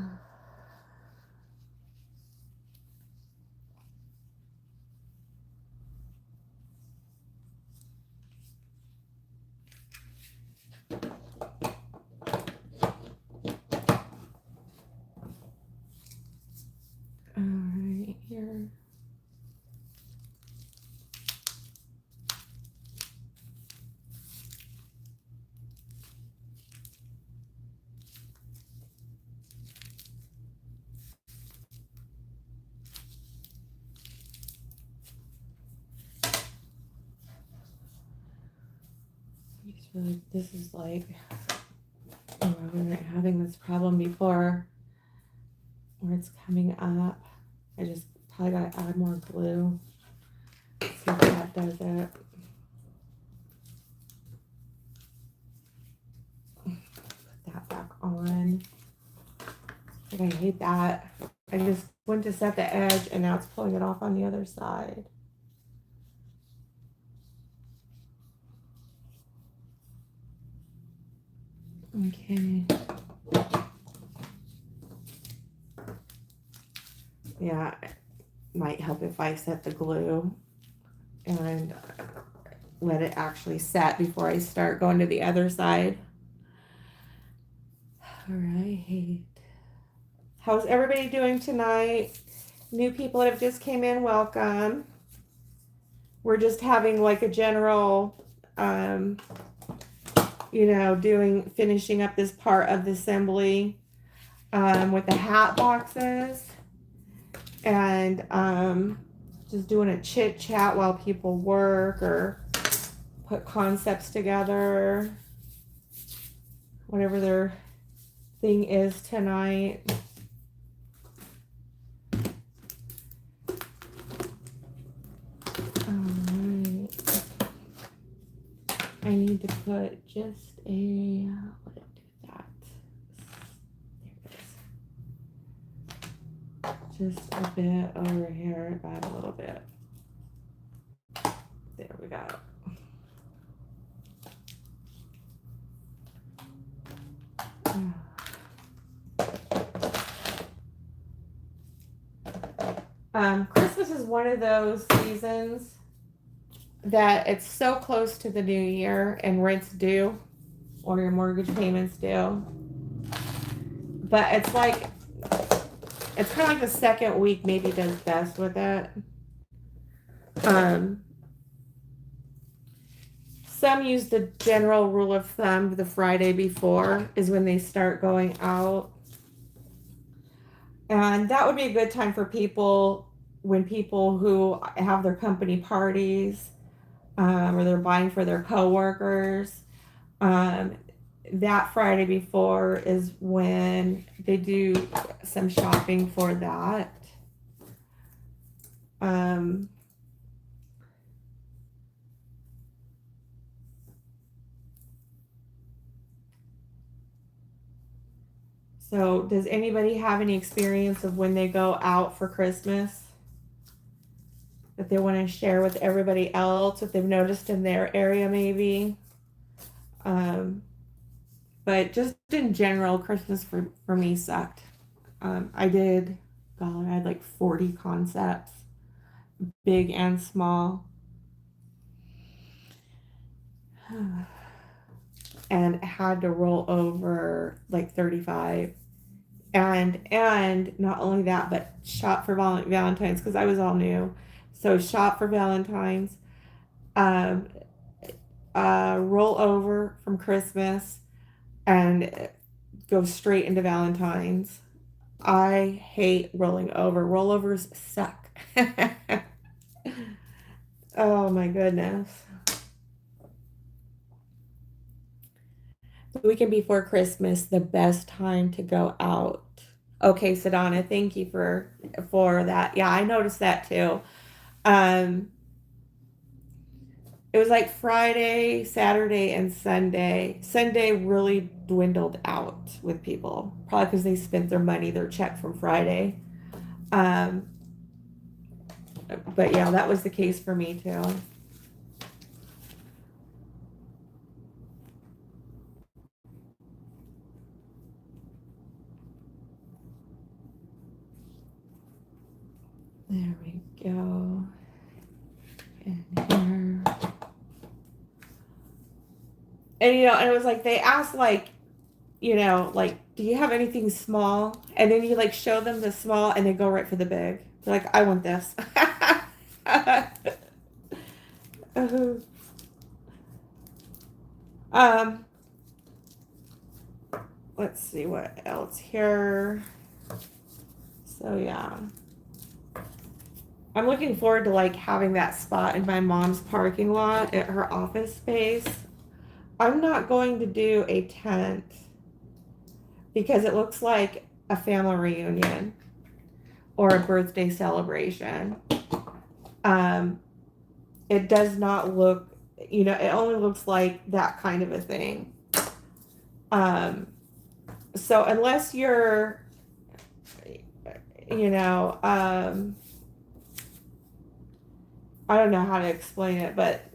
right, here. This is like I've been having this problem before where it's coming up. I just probably gotta add more glue. See if that does it. Put that back on. Like, I hate that. I just went to set the edge and now it's pulling it off on the other side. Okay. Yeah, it might help if I set the glue and let it actually set before I start going to the other side. All right. How's everybody doing tonight? New people that have just came in, welcome. We're just having like a general, you know, finishing up this part of the assembly with the hat boxes. And just doing a chit chat while people work or put concepts together, whatever their thing is tonight. Alright. I need to put just a, what did I do with that? There it is. Just a bit over here, about a little bit. There we go. Christmas is one of those seasons that it's so close to the new year and rent's due or your mortgage payments due. But it's like, it's kind of like the second week maybe does best with it. Some use the general rule of thumb, the Friday before is when they start going out. And that would be a good time for people when people who have their company parties or they're buying for their coworkers. That Friday before is when they do some shopping for that. So does anybody have any experience of when they go out for Christmas that they want to share with everybody else, if they've noticed in their area maybe? But just in general, Christmas for me sucked. I had like 40 concepts, big and small. And had to roll over like 35. And not only that, but shop for Valentine's because I was all new. So shop for Valentine's, roll over from Christmas, and go straight into Valentine's. I hate rolling over. Rollovers suck. Oh my goodness. The weekend before Christmas, the best time to go out. Okay, Sedona, thank you for that. Yeah, I noticed that too. It was like Friday, Saturday, and Sunday. Sunday really dwindled out with people, probably because they spent their money, their check from Friday. But yeah, that was the case for me too. There we go. In here. And and it was like they asked like, like, do you have anything small? And then you like show them the small and they go right for the big. They're like, I want this. Let's see what else here. So yeah. I'm looking forward to like having that spot in my mom's parking lot at her office space. I'm not going to do a tent because it looks like a family reunion or a birthday celebration. Um, it does not look, it only looks like that kind of a thing. So unless you're, I don't know how to explain it, but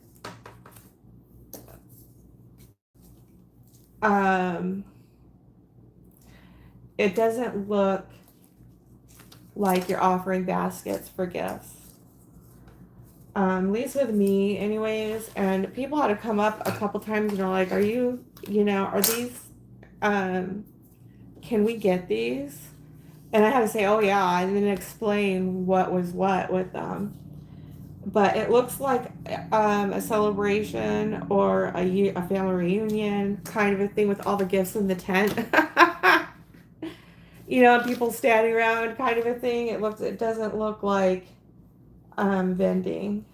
it doesn't look like you're offering baskets for gifts. At least with me anyways, and people had to come up a couple times and are like, are these, can we get these? And I had to say, oh yeah, and then explain what was what with them. But it looks like a celebration or a family reunion kind of a thing with all the gifts in the tent. People standing around kind of a thing. It doesn't look like vending.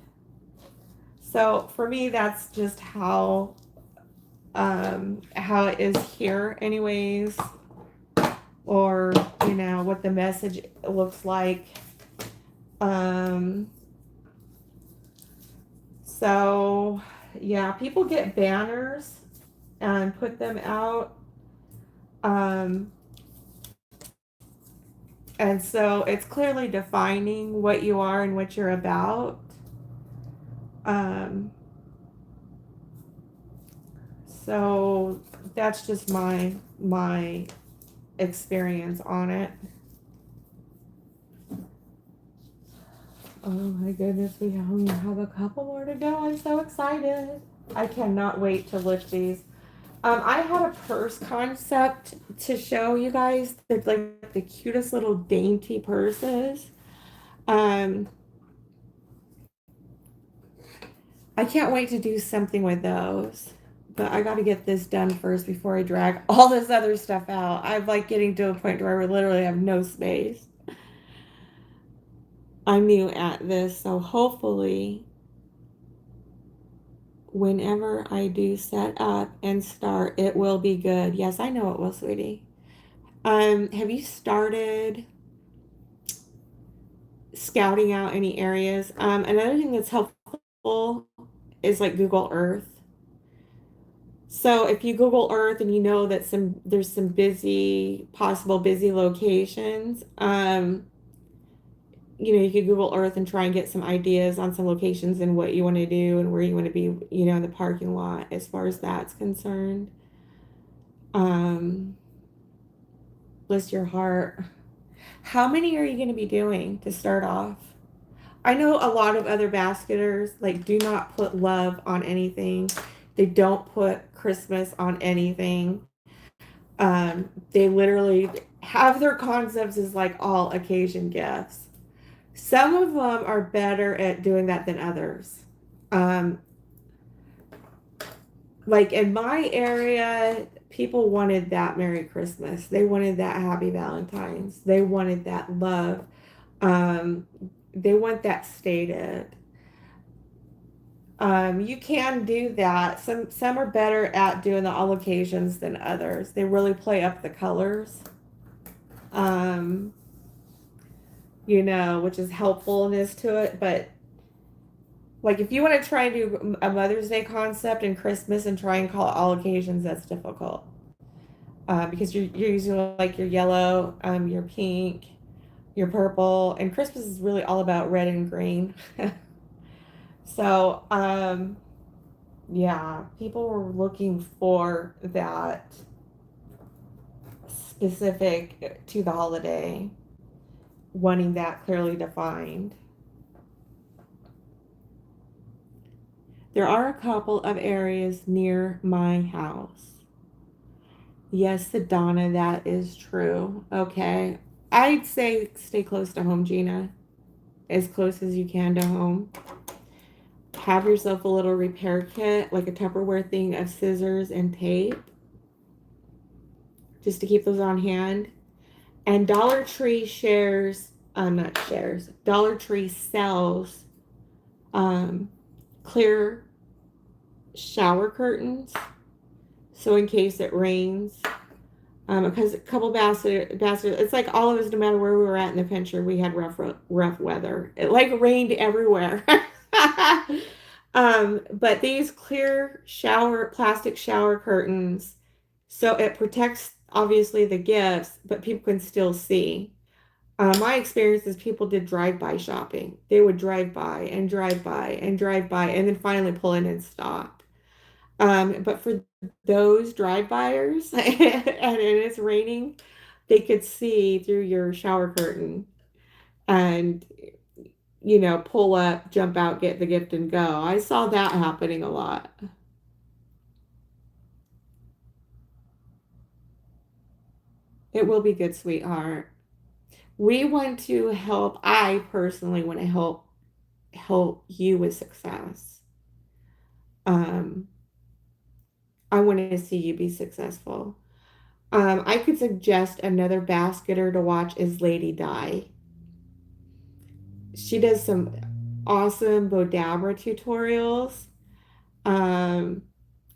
So for me, that's just how it is here anyways, or what the message looks like. So yeah, people get banners and put them out. And so it's clearly defining what you are and what you're about. So that's just my experience on it. Oh my goodness, we only have a couple more to go. I'm so excited. I cannot wait to lift these. I had a purse concept to show you guys. They're like the cutest little dainty purses. I can't wait to do something with those. But I got to get this done first before I drag all this other stuff out. I'm like getting to a point where I literally have no space. I'm new at this, so hopefully whenever I do set up and start, it will be good. Yes, I know it will, sweetie. Have you started scouting out any areas? Another thing that's helpful is like Google Earth. So if you Google Earth and you know that there's some possible busy locations, you could Google Earth and try and get some ideas on some locations and what you want to do and where you want to be, in the parking lot as far as that's concerned. Bless your heart. How many are you going to be doing to start off? I know a lot of other basketers do not put love on anything. They don't put Christmas on anything. They literally have their concepts as all occasion gifts. Some of them are better at doing that than others. In my area, people wanted that Merry Christmas. They wanted that Happy Valentine's. They wanted that love. They want that stated. You can do that. Some are better at doing the all occasions than others. They really play up the colors. Which is helpfulness to it. But if you want to try and do a Mother's Day concept and Christmas and try and call it all occasions, that's difficult. Because you're using your yellow, your pink, your purple, and Christmas is really all about red and green. So, yeah, people were looking for that specific to the holiday, wanting that clearly defined. There are a couple of areas near my house. Yes, Donna, that is true. Okay. I'd say stay close to home, Gina. As close as you can to home. Have yourself a little repair kit, like a Tupperware thing of scissors and tape. Just to keep those on hand. And Dollar Tree Dollar Tree sells clear shower curtains. So in case it rains, Because a couple bastards, it's like all of us, no matter where we were at in the country, we had rough weather. It like rained everywhere. But these clear plastic shower curtains, so it protects obviously the gifts, but people can still see. My experience is people did drive-by shopping. They would drive by and drive by and drive by and then finally pull in and stop. But for those drive-byers and it's raining, they could see through your shower curtain and pull up, jump out, get the gift and go. I saw that happening a lot. It will be good, sweetheart. We want to help. I personally want to help you with success. Um, I want to see you be successful. I could suggest another basketer to watch is Lady Di. She does some awesome Bodabra tutorials. Um,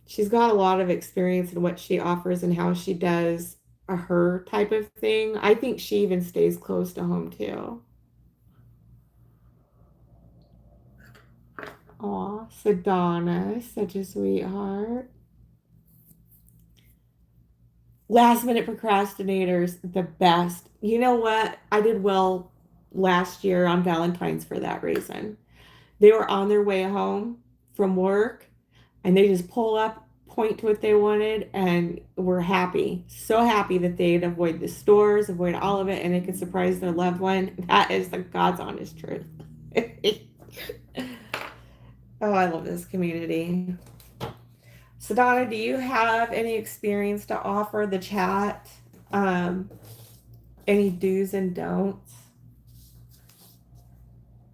she's got a lot of experience in what she offers and how she does her type of thing. I think she even stays close to home too. Aw, Sedona, such a sweetheart. Last minute procrastinators, the best. You know what? I did well last year on Valentine's for that reason. They were on their way home from work and they just pull up, point to what they wanted, and were happy. So happy that they'd avoid the stores, avoid all of it, and they could surprise their loved one. That is the God's honest truth. Oh, I love this community. So, Donna, do you have any experience to offer the chat? Um, any do's and don'ts?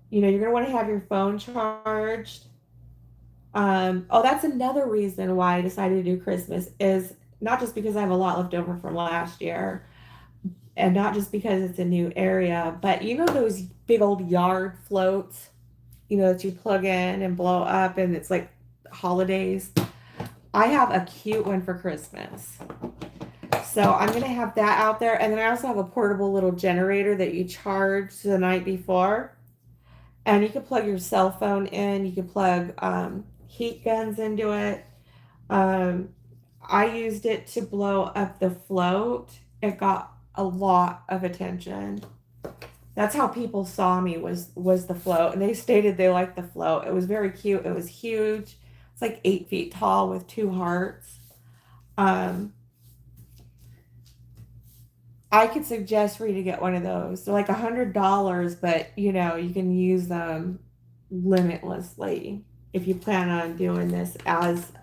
You're going to want to have your phone charged. Oh, that's another reason why I decided to do Christmas is not just because I have a lot left over from last year and not just because it's a new area, but those big old yard floats, that you plug in and blow up and it's like holidays. I have a cute one for Christmas. So I'm going to have that out there. And then I also have a portable little generator that you charge the night before. And you can plug your cell phone in. You can plug heat guns into it. I used it to blow up the float. It got a lot of attention. That's how people saw me was the float. And they stated they liked the float. It was very cute. It was huge. It's like 8 feet tall with 2 hearts. I could suggest for you to get one of those. They're like $100, but you can use them limitlessly if you plan on doing this as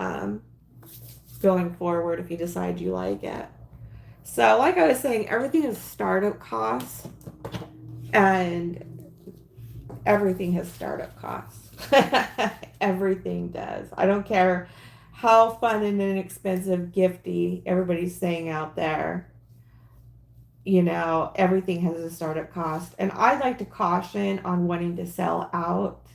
going forward if you decide you like it. So like I was saying, everything is startup costs and everything has startup costs. Everything does. I don't care how fun and inexpensive gifty everybody's saying out there. Everything has a startup cost. And I'd like to caution on wanting to sell out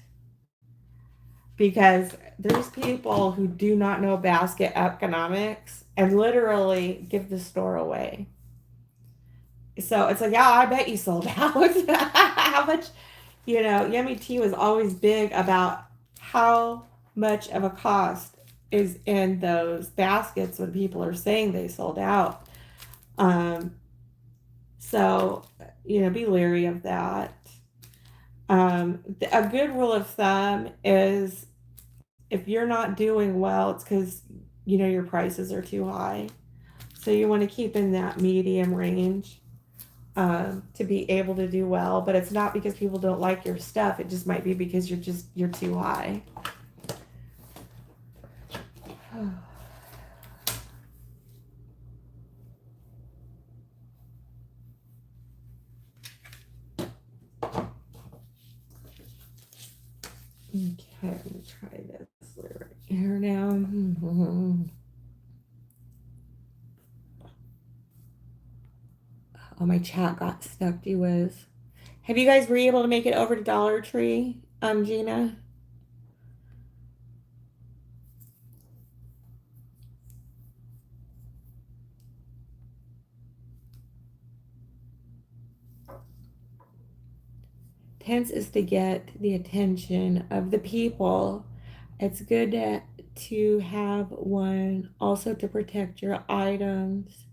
because there's people who do not know basket economics and literally give the store away. So it's like, yeah, I bet you sold out. How much, Yummy Tea was always big about how much of a cost is in those baskets when people are saying they sold out. So, be leery of that. A good rule of thumb is if you're not doing well, it's because, your prices are too high. So you want to keep in that medium range to be able to do well. But it's not because people don't like your stuff. It just might be because you're too high. Okay, I'm gonna try this right here now. Oh, my chat got stuck, gee whiz. Have you guys were able to make it over to Dollar Tree, Gina? Tense is to get the attention of the people. It's good to have one also to protect your items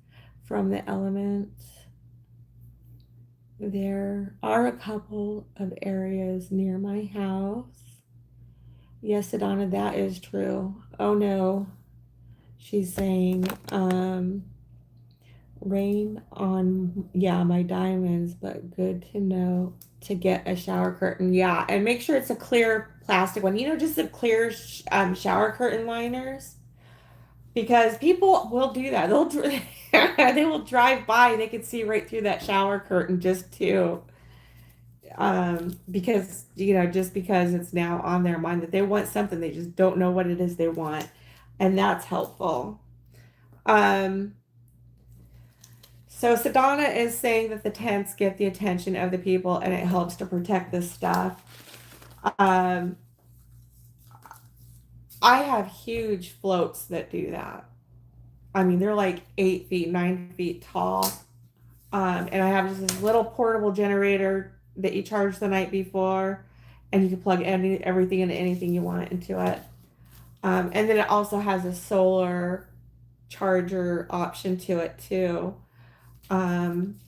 from the elements. There are a couple of areas near my house. Yes, Adana, that is true. Oh no, she's saying, rain on, yeah, my diamonds, but good to know to get a shower curtain. Yeah, and make sure it's a clear plastic one. You know, just the clear shower curtain liners, because people will do that. They'll they will drive by and they can see right through that shower curtain just to because just because it's now on their mind that they want something, they just don't know what it is they want, and that's helpful. um So Sadhana is saying that the tents get the attention of the people and it helps to protect this stuff. Um, I have huge floats that do that. I mean, they're like 8 feet, 9 feet tall. And I have just this little portable generator that you charge the night before, and you can plug everything into anything you want into it. And then it also has a solar charger option to it too. Um,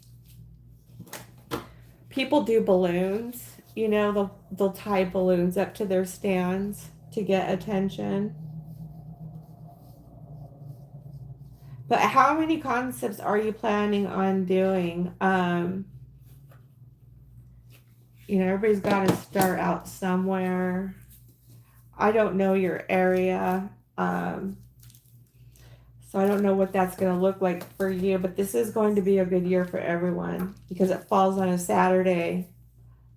People do balloons. They'll tie balloons up to their stands to get attention. But how many concepts are you planning on doing? Everybody's got to start out somewhere. I don't know your area. So I don't know what that's going to look like for you, but this is going to be a good year for everyone because it falls on a Saturday,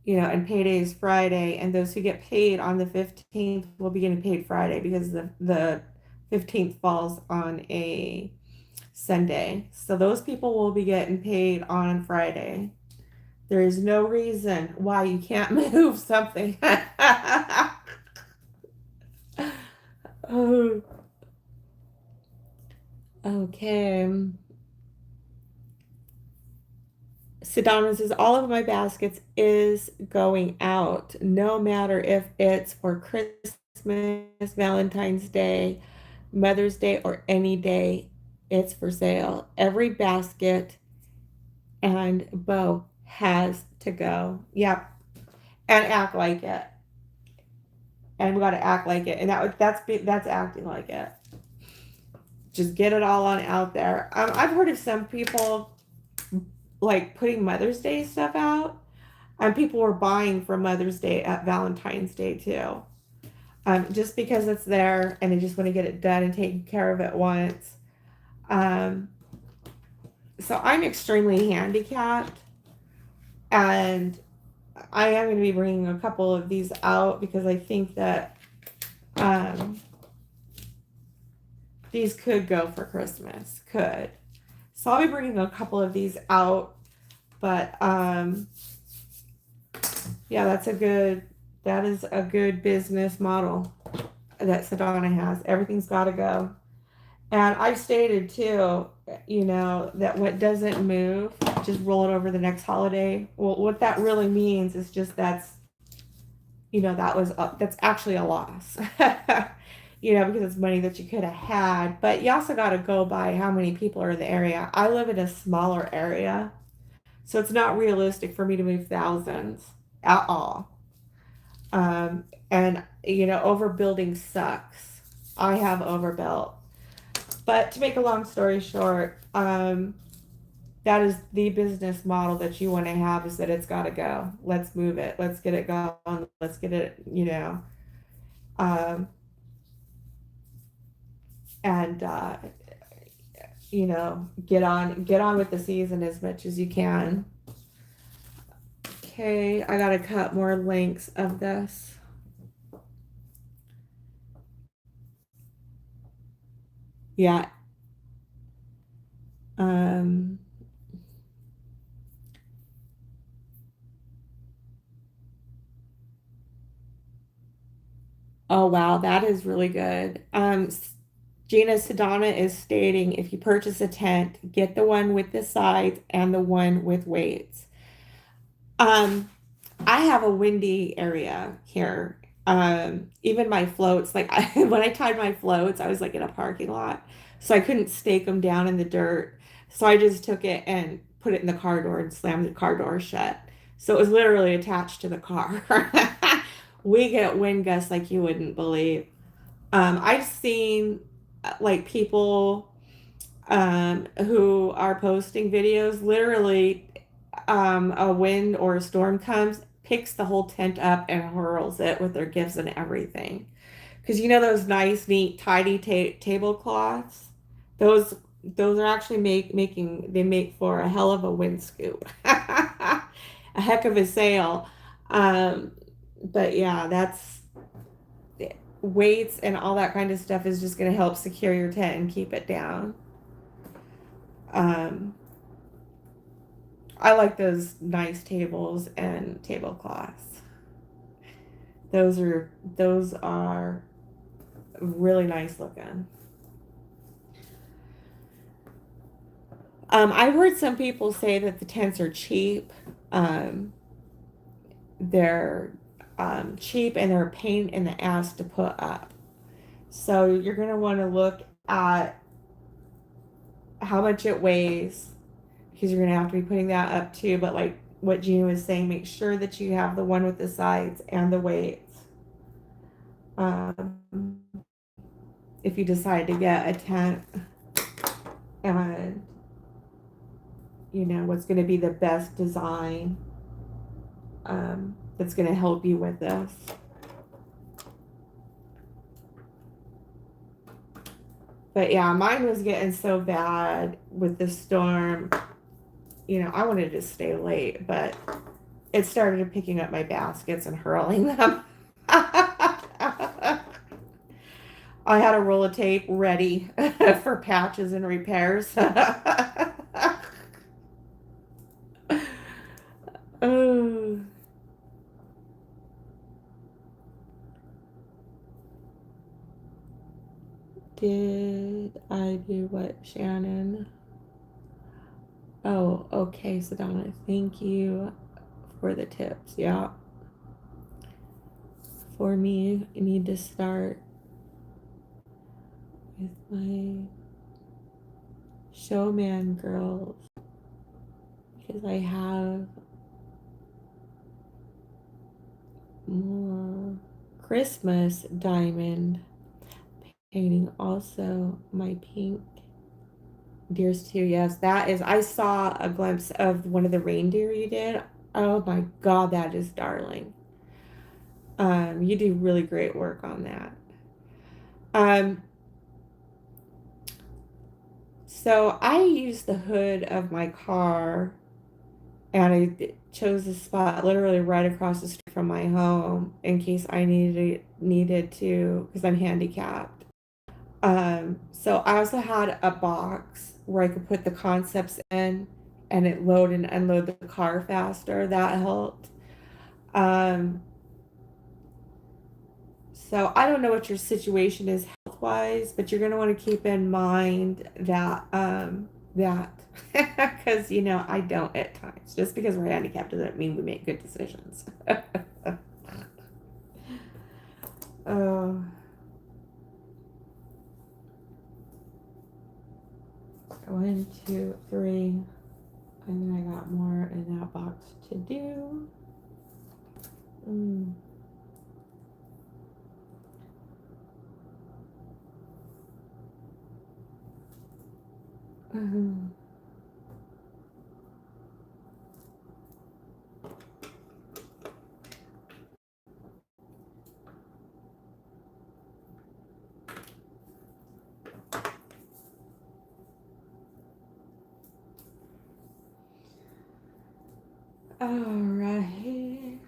and payday is Friday, and those who get paid on the 15th will be getting paid Friday because the 15th falls on a Sunday. So those people will be getting paid on Friday. There is no reason why you can't move something. Oh, okay. Sedona says, all of my baskets is going out, no matter if it's for Christmas, Valentine's Day, Mother's Day, or any day. It's for sale. Every basket and bow has to go. Yep. And act like it. And we got to act like it. And that's acting like it. Just get it all on out there. I've heard of some people like putting Mother's Day stuff out, and people were buying for Mother's Day at Valentine's Day too, just because it's there and they just want to get it done and taken care of at once. So I'm extremely handicapped, and I am going to be bringing a couple of these out because I think that these could go for Christmas. Could. So I'll be bringing a couple of these out, but yeah, that is a good business model that Sedona has. Everything's got to go. And I've stated too, that what doesn't move, just roll it over the next holiday. Well, what that really means is just that's actually a loss. Because it's money that you could have had. But you also got to go by how many people are in the area. I live in a smaller area, so it's not realistic for me to move thousands at all. And overbuilding sucks. I have overbuilt. But to make a long story short, that is the business model that you want to have, is that it's got to go. Let's move it. Let's get it going. Let's get it, and get on with the season as much as you can. Okay, I gotta cut more links of this. Yeah. Oh wow, that is really good. Gina Sedana is stating, if you purchase a tent, get the one with the sides and the one with weights. Um, I have a windy area here. Even my floats, like when I tied my floats, I was like in a parking lot, so I couldn't stake them down in the dirt. So I just took it and put it in the car door and slammed the car door shut. So it was literally attached to the car. We get wind gusts like you wouldn't believe. I've seen like people who are posting videos, literally a wind or a storm comes, picks the whole tent up and hurls it with their gifts and everything. Because you know those nice, neat, tidy tablecloths? Those are actually making they make for a hell of a wind scoop. A heck of a sail. Um, but yeah, that's weights and all that kind of stuff is just going to help secure your tent and keep it down. Um, I like those nice tables and tablecloths. Those are really nice looking. I've heard some people say that the tents are cheap. Um, they're cheap and they're a pain in the ass to put up. So you're gonna want to look at how much it weighs because you're gonna have to be putting that up too. But like what Gina was saying, make sure that you have the one with the sides and the weights. Um, if you decide to get a tent and you know what's going to be the best design that's going to help you with this. But yeah, mine was getting so bad with the storm. You know, I wanted to stay late, but it started picking up my baskets and hurling them. I had a roll of tape ready for patches and repairs. Oh, did I do what, Shannon? Oh, okay, Sedona. Thank you for the tips. Yeah. For me, I need to start with my showman girls because I have more Christmas diamond painting. Also, my pink deers too. Yes, that is. I saw a glimpse of one of the reindeer you did. Oh my God, that is darling. You do really great work on that. Um, so I used the hood of my car and I chose a spot literally right across the street from my home in case I needed to because I'm handicapped. So I also had a box where I could put the concepts in and it load and unload the car faster. That helped. Um, so I don't know what your situation is health wise, but you're gonna want to keep in mind that that because you know I don't at times. Just because we're handicapped doesn't mean we make good decisions. Oh, 1, 2, 3, and then I got more in that box to do. Mm. Mhm. All right.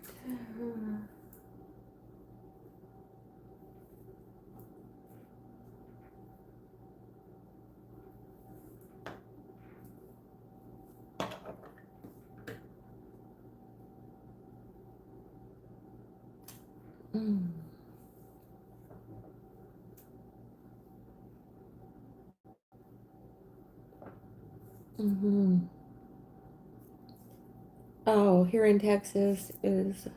Mm. Mm-hmm. Oh, here in Texas is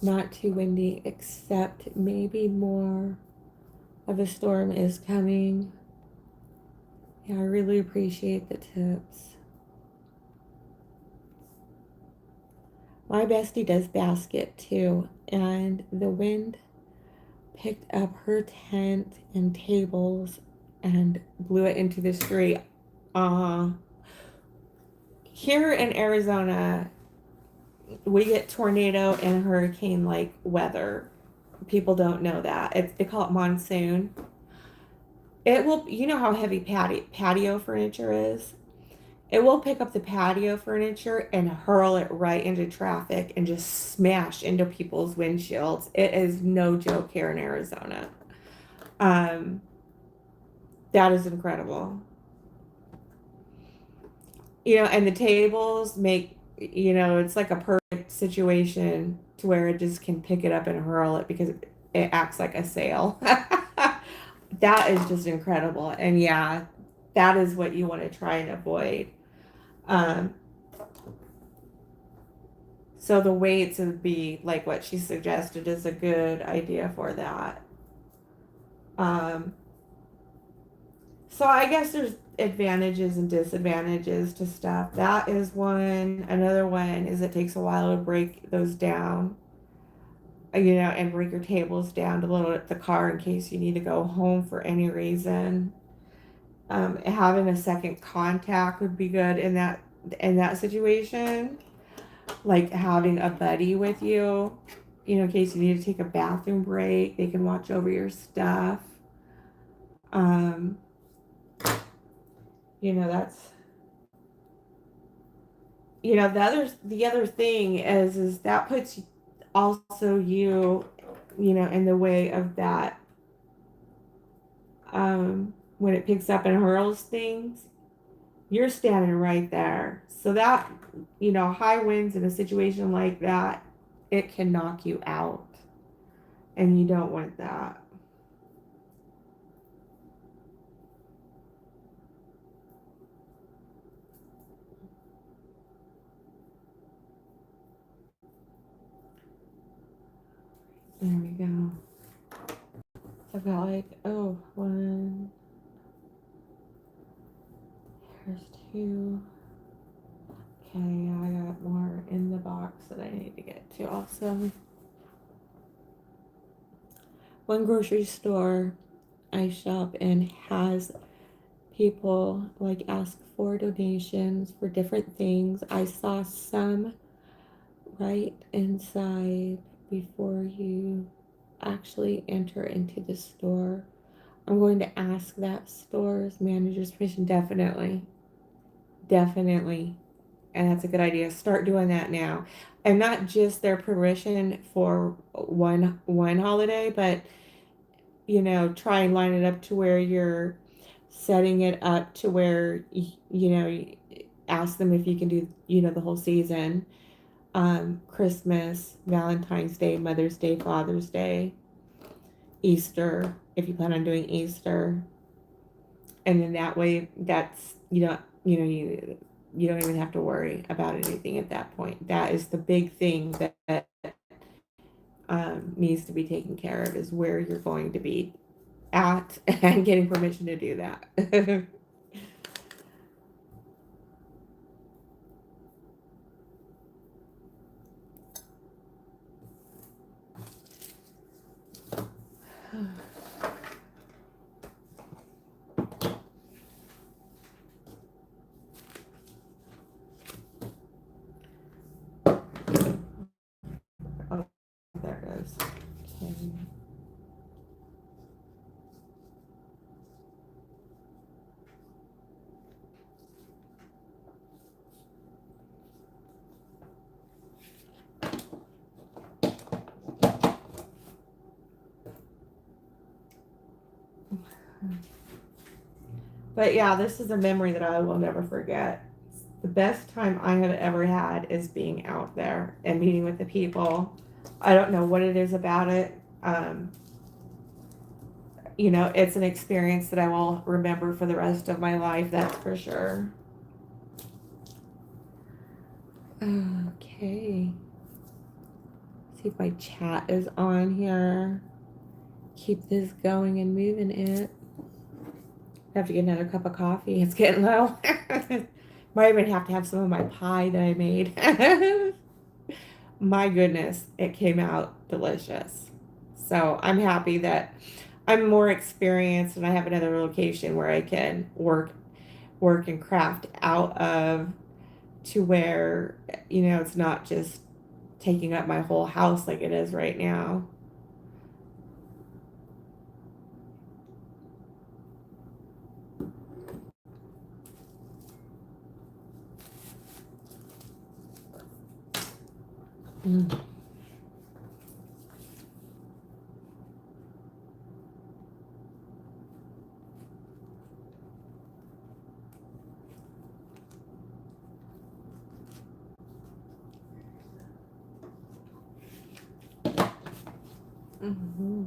not too windy, except maybe more of a storm is coming. Yeah, I really appreciate the tips. My bestie does basket too, and the wind picked up her tent and tables and blew it into the street. Uh, Here in Arizona, we get tornado and hurricane like weather. People don't know that. They call it monsoon. It will, you know how heavy patio furniture is? It will pick up the patio furniture and hurl it right into traffic and just smash into people's windshields. It is no joke here in Arizona. Um, that is incredible. And the tables make, it's like a perfect situation to where it just can pick it up and hurl it because it acts like a sail. That is just incredible. And yeah, that is what you want to try and avoid. Um, so the weights would be like what she suggested is a good idea for that. Um, so I guess there's advantages and disadvantages to stuff. That is one. Another one is it takes a while to break those down, and break your tables down to load the car in case you need to go home for any reason. Having a second contact would be good in that situation, like having a buddy with you, in case you need to take a bathroom break, they can watch over your stuff. Um, that's the other thing is that puts also you, in the way of that. When it picks up and hurls things, you're standing right there. So that, high winds in a situation like that, it can knock you out. And you don't want that. There we go. So I've got like, one, here's two. Okay, I got more in the box that I need to get to also. One grocery store I shop in has people like ask for donations for different things. I saw some right inside before you actually enter into the store. I'm going to ask that store's manager's permission. Definitely. Definitely. And that's a good idea. Start doing that now. And not just their permission for one holiday, but try and line it up to where you're setting it up to where ask them if you can do the whole season, Christmas, Valentine's Day, Mother's Day, Father's Day, Easter, if you plan on doing Easter. And then that way that's you don't even have to worry about anything at that point. That is the big thing that needs to be taken care of, is where you're going to be at and getting permission to do that. Oh, there it goes. Okay. But yeah, this is a memory that I will never forget. The best time I have ever had is being out there and meeting with the people. I don't know what it is about it. It's an experience that I will remember for the rest of my life, that's for sure. Okay. See if my chat is on here. Keep this going and moving it. I have to get another cup of coffee. It's getting low. Might even have to have some of my pie that I made. My goodness, it came out delicious. So I'm happy that I'm more experienced and I have another location where I can work and craft out of, to where, you know, it's not just taking up my whole house like it is right now. Mm. Mm-hmm.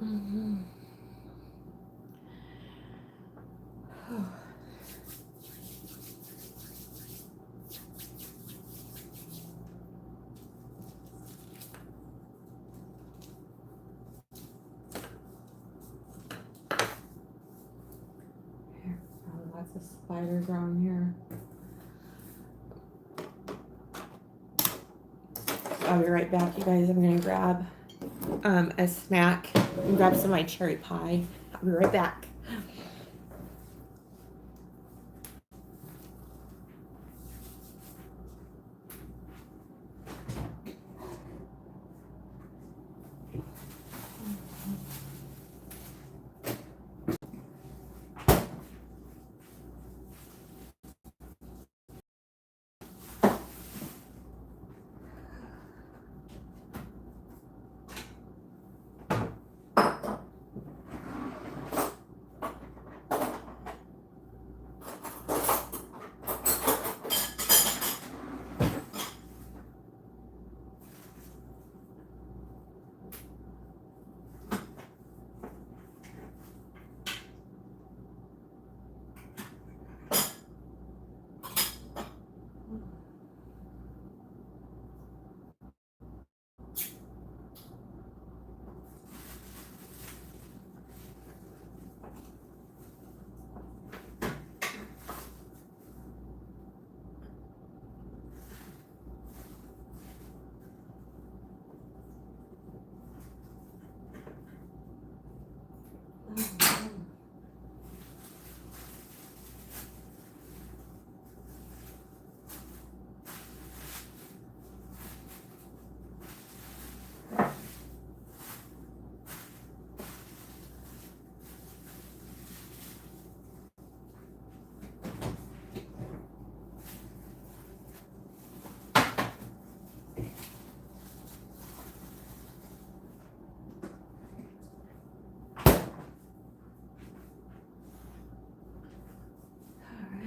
Mm-hmm. Oh, lots of spiders around here. I'll be right back, you guys. I'm gonna grab a snack and grab some of my cherry pie. I'll be right back.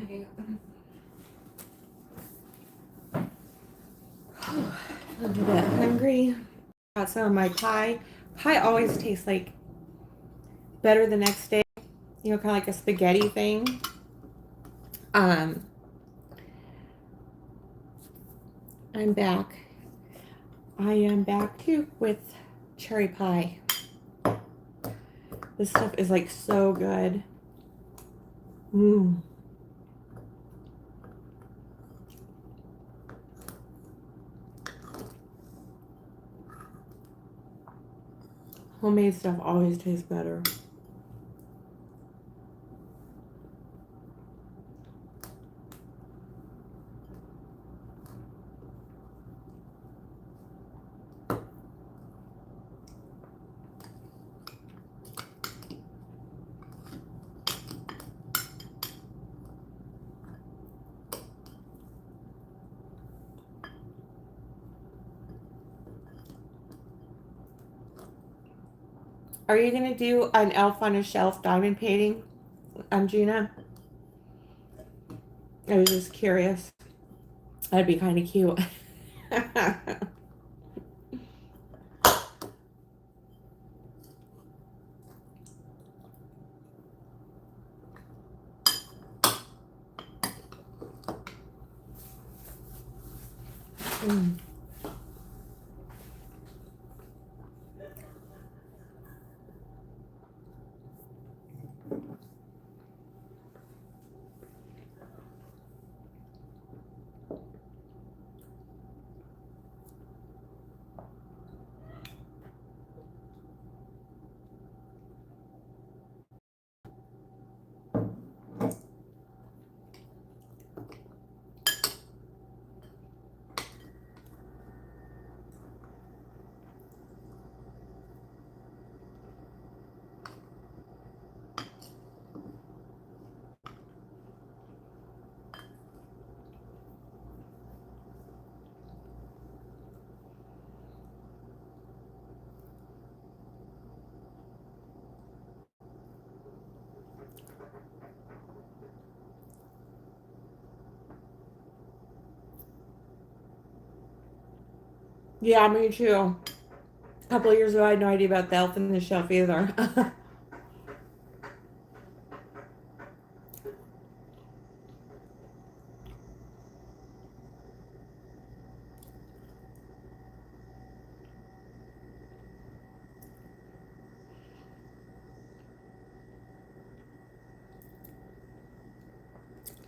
Alright. A little bit hungry. Got some of my pie. Pie always tastes like better the next day. You know, kind of like a spaghetti thing. I'm back. I am back too with cherry pie. This stuff is like so good. Mmm. Homemade stuff always tastes better. Are you going to do an elf on a shelf diamond painting, Gina? I was just curious. That'd be kind of cute. Mm. Yeah, me too. A couple of years ago, I had no idea about the elf on the shelf either.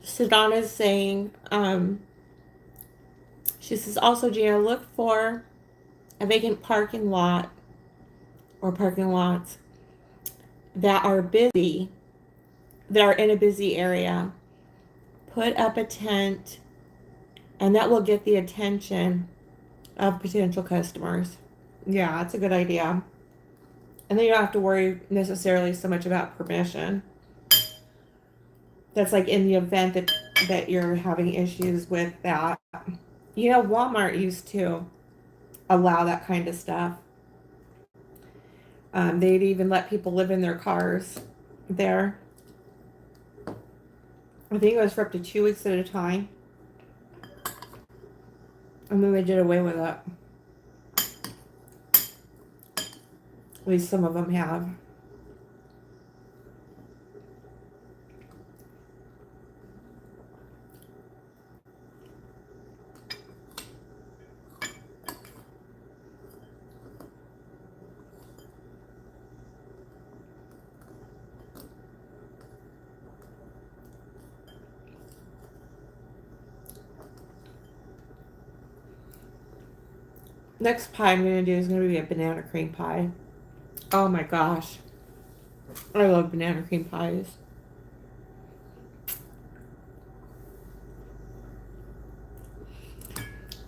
Sedana's saying, she says, also, Gina, look for a vacant parking lot or parking lots that are busy, that are in a busy area. Put up a tent, and that will get the attention of potential customers. Yeah, that's a good idea. And then you don't have to worry necessarily so much about permission. That's like in the event that you're having issues with that. You know, Walmart used to allow that kind of stuff. They'd even let people live in their cars there. I think it was for up to 2 weeks at a time. And then they did away with it. At least some of them have. Next pie I'm going to do is going to be a banana cream pie. Oh my gosh. I love banana cream pies.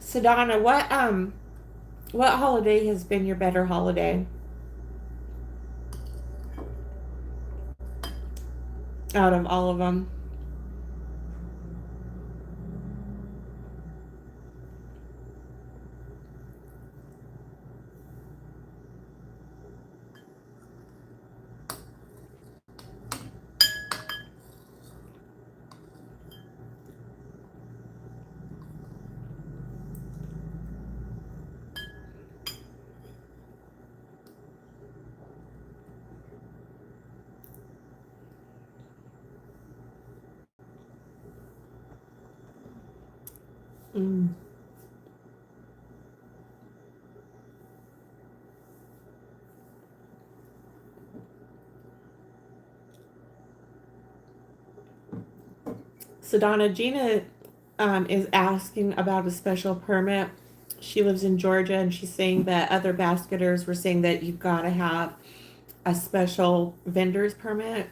Sedana, what holiday has been your better holiday out of all of them? Mm. Sedana, Gina is asking about a special permit. She lives in Georgia, and she's saying that other basketers were saying that you've got to have a special vendor's permit.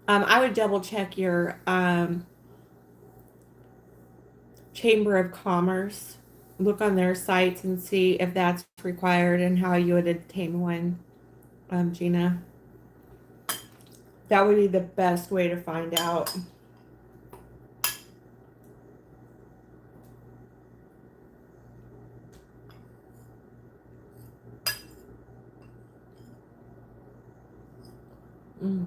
I would double check your Chamber of Commerce. Look on their sites and see if that's required and how you would obtain one, Gina. That would be the best way to find out. Mm.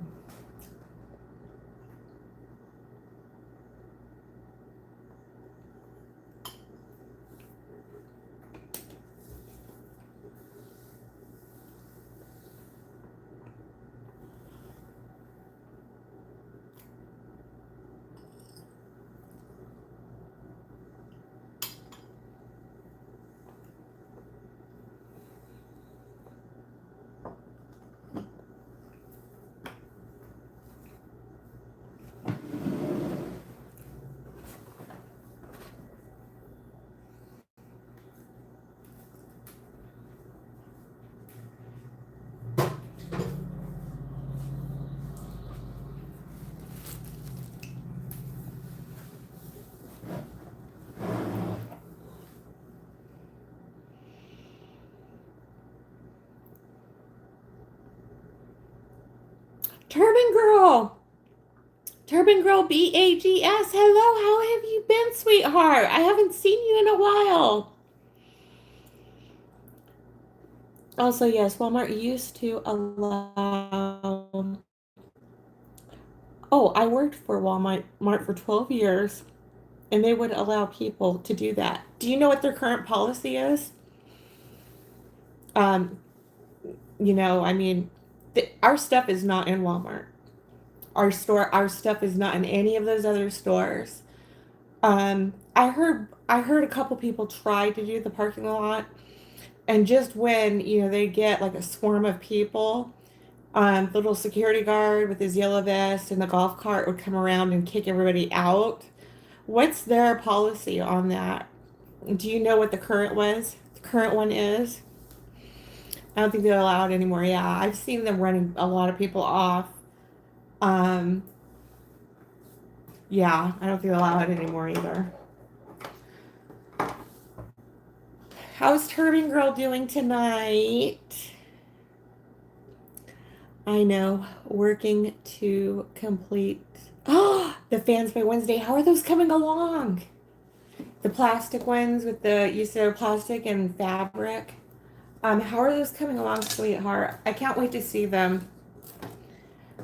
Turban Girl! Turban Girl BAGS, hello, how have you been, sweetheart? I haven't seen you in a while. Also, yes, Walmart used to allow. Oh, I worked for Walmart for 12 years, and they would allow people to do that. Do you know what their current policy is? Um, I mean, our stuff is not in Walmart. Our stuff is not in any of those other stores. I heard a couple people try to do the parking lot, and just when they get like a swarm of people, the little security guard with his yellow vest and the golf cart would come around and kick everybody out. What's their policy on that? Do you know what the current one is? I don't think they're allowed anymore. Yeah, I've seen them running a lot of people off. Um, yeah, I don't think they're allowed anymore either. How's Turban Girl doing tonight? I know, working to complete. Oh, the fans by Wednesday. How are those coming along? The plastic ones with the you said plastic and fabric. How are those coming along, sweetheart? I can't wait to see them.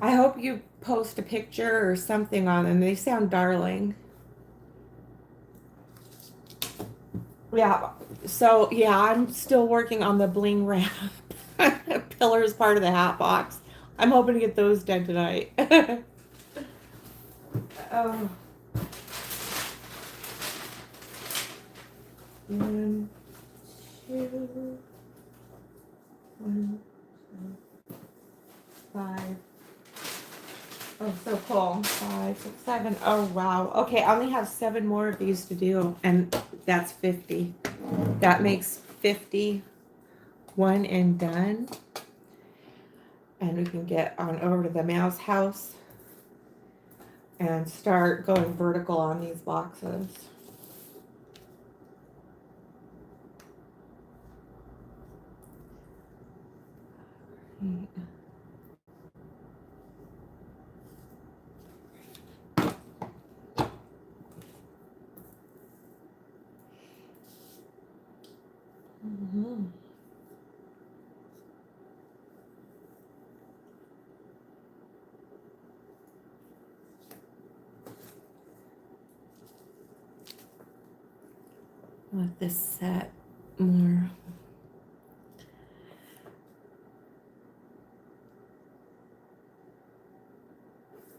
I hope you post a picture or something on them. They sound darling. Yeah. So yeah, I'm still working on the bling wrap pillars part of the hat box. I'm hoping to get those done tonight. Oh. One, two, one, two, five. Oh, so cool. 5, 6, 7. Oh, wow. Okay, I only have 7 more of these to do, and that's 50. That makes 50 one and done. And we can get on over to the mouse house and start going vertical on these boxes. Mm-hmm. Let this set more.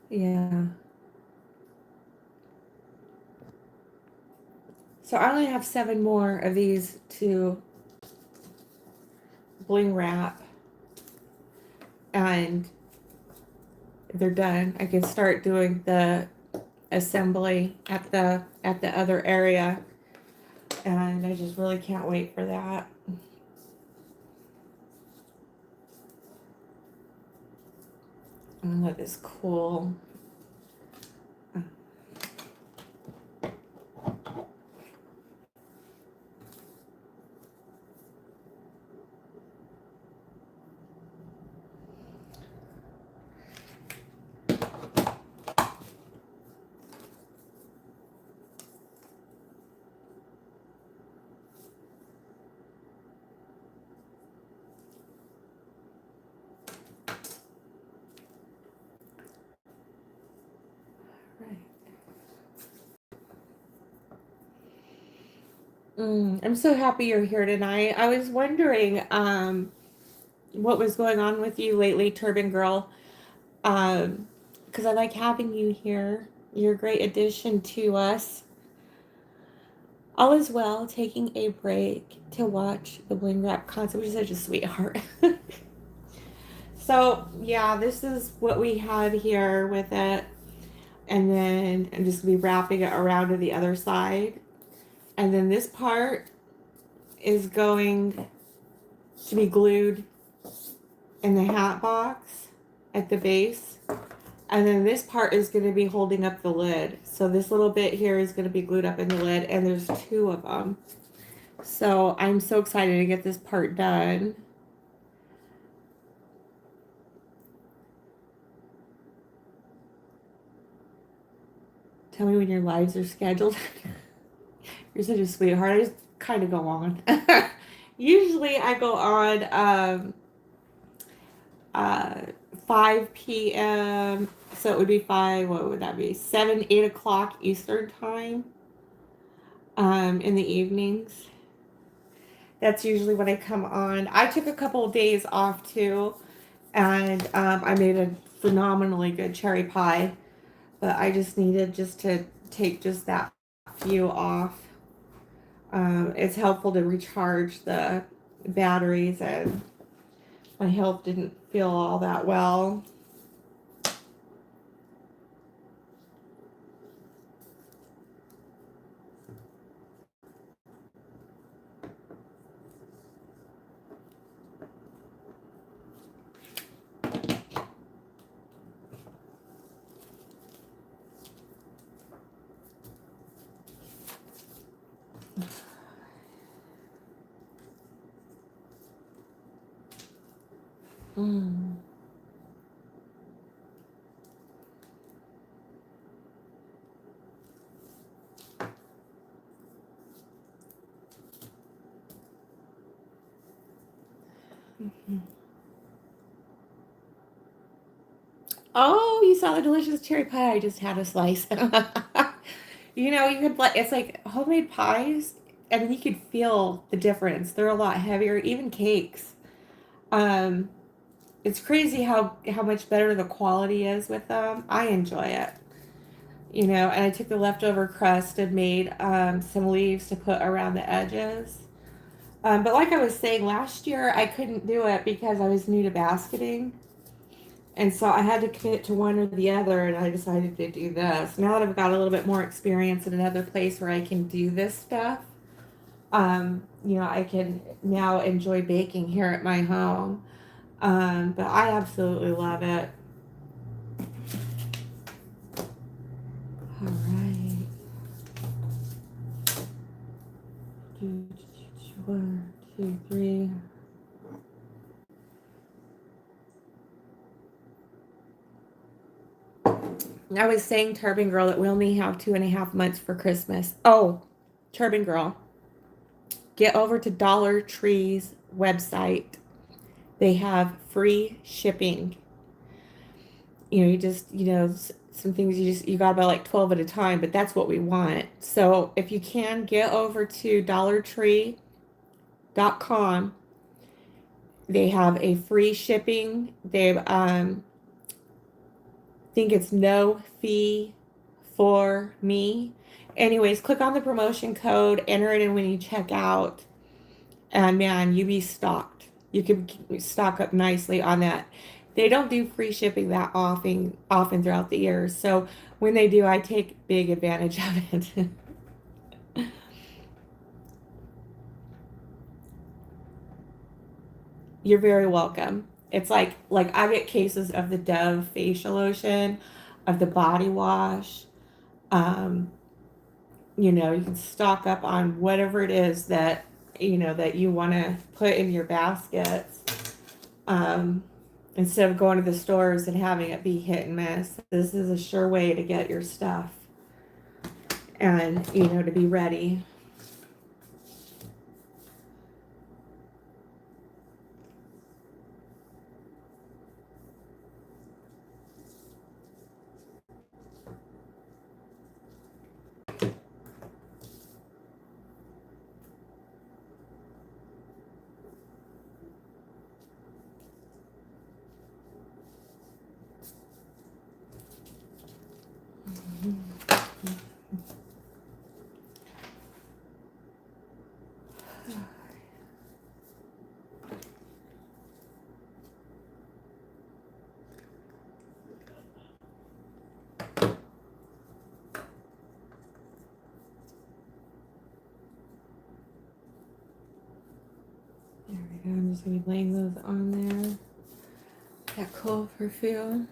Yeah. So I only have 7 more of these to bling wrap, and they're done. I can start doing the assembly at the other area, and I just really can't wait for that. And let this cool. I'm so happy you're here tonight. I was wondering what was going on with you lately, Turban Girl. Because I like having you here. You're a great addition to us. All is well, taking a break to watch the Bling Rap concert, which is such a sweetheart. So, yeah, this is what we have here with it. And then I'm just going to be wrapping it around to the other side. And then this part is going to be glued in the hat box at the base. And then this part is going to be holding up the lid. So this little bit here is going to be glued up in the lid, and there's two of them. So I'm so excited to get this part done. Tell me when your lives are scheduled. You're such a sweetheart. I just kind of go on. Usually I go on 5 p.m. So it would be 5, what would that be? 7, 8 o'clock Eastern time in the evenings. That's usually when I come on. I took a couple of days off too, and I made a phenomenally good cherry pie, but I just needed to take just that few off. It's helpful to recharge the batteries, and my health didn't feel all that well. Mm. Oh, you saw the delicious cherry pie. I just had a slice. You know, you could like it's like homemade pies. I mean, you could feel the difference. They're a lot heavier, even cakes. Um, it's crazy how much better the quality is with them. I enjoy it. You know, and I took the leftover crust and made some leaves to put around the edges. But like I was saying, last year I couldn't do it because I was new to basketing. And so I had to commit to one or the other, and I decided to do this. Now that I've got a little bit more experience in another place where I can do this stuff, you know, I can now enjoy baking here at my home. But I absolutely love it. All right. 1, 2, 3. I was saying, Turban Girl, that we only have 2.5 months for Christmas. Oh, Turban Girl, get over to Dollar Tree's website. They have free shipping. You know, some things you got about like 12 at a time, but that's what we want. So if you can, get over to dollartree.com. They have a free shipping. They think it's no fee for me. Anyways, click on the promotion code, enter it in when you check out, and man, you be stocked. You can stock up nicely on that. They don't do free shipping that often throughout the years. So when they do, I take big advantage of it. You're very welcome. It's like I get cases of the Dove facial lotion, of the body wash. Um, you know, you can stock up on whatever it is that that you want to put in your baskets. Um, Instead of going to the stores and having it be hit and miss, this is a sure way to get your stuff and to be ready. There we go. I'm just going to be laying those on there. That cool perfume.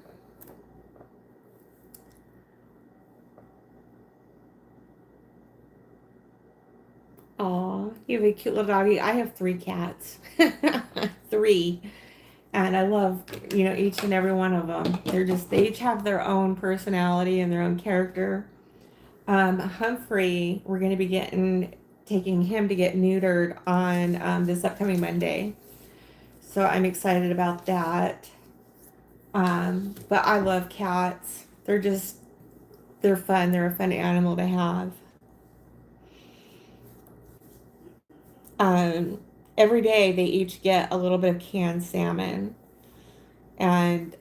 Aw, you have a cute little doggy. I have 3 cats. 3. And I love, you know, each and every one of them. They each have their own personality and their own character. Humphrey, we're going to be taking him to get neutered on this upcoming Monday. So I'm excited about that. But I love cats. They're fun. They're a fun animal to have. Every day they each get a little bit of canned salmon, and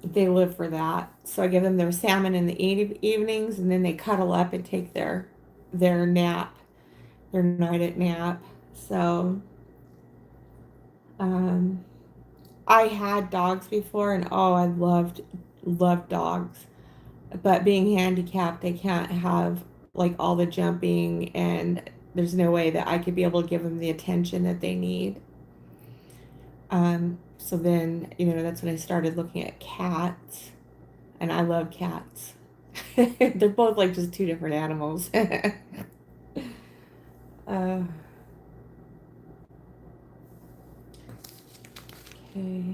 they live for that. So I give them their salmon in the evenings, and then they cuddle up and take their nap, their night nap. So I had dogs before, and oh, I loved dogs. But being handicapped, they can't have like all the jumping, and there's no way that I could be able to give them the attention that they need. So then, you know, that's when I started looking at cats, and I love cats. They're both like just 2 different animals. uh, okay.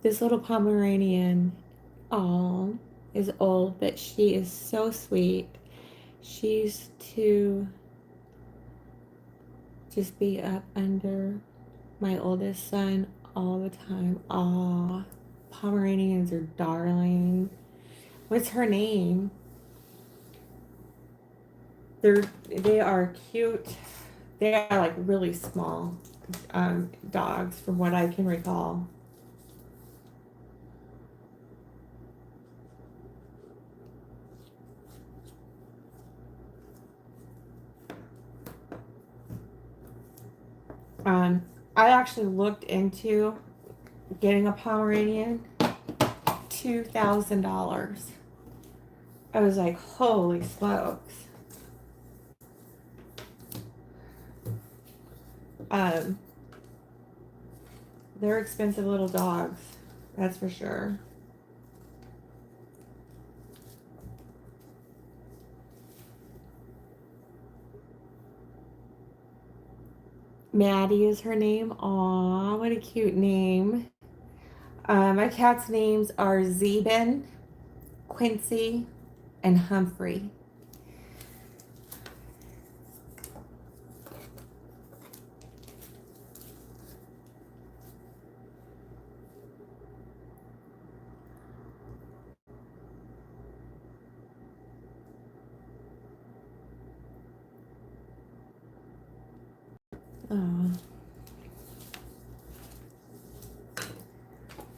This little Pomeranian, oh, is old, but she is so sweet. She used to just be up under my oldest son all the time. Aw, Pomeranians are darling. What's her name? They are cute. They are like really small dogs from what I can recall. I actually looked into getting a Pomeranian. $2,000. I was like, holy smokes. They're expensive little dogs, that's for sure. Maddie is her name. Aw, what a cute name. My cat's names are Zeben, Quincy, and Humphrey. Oh.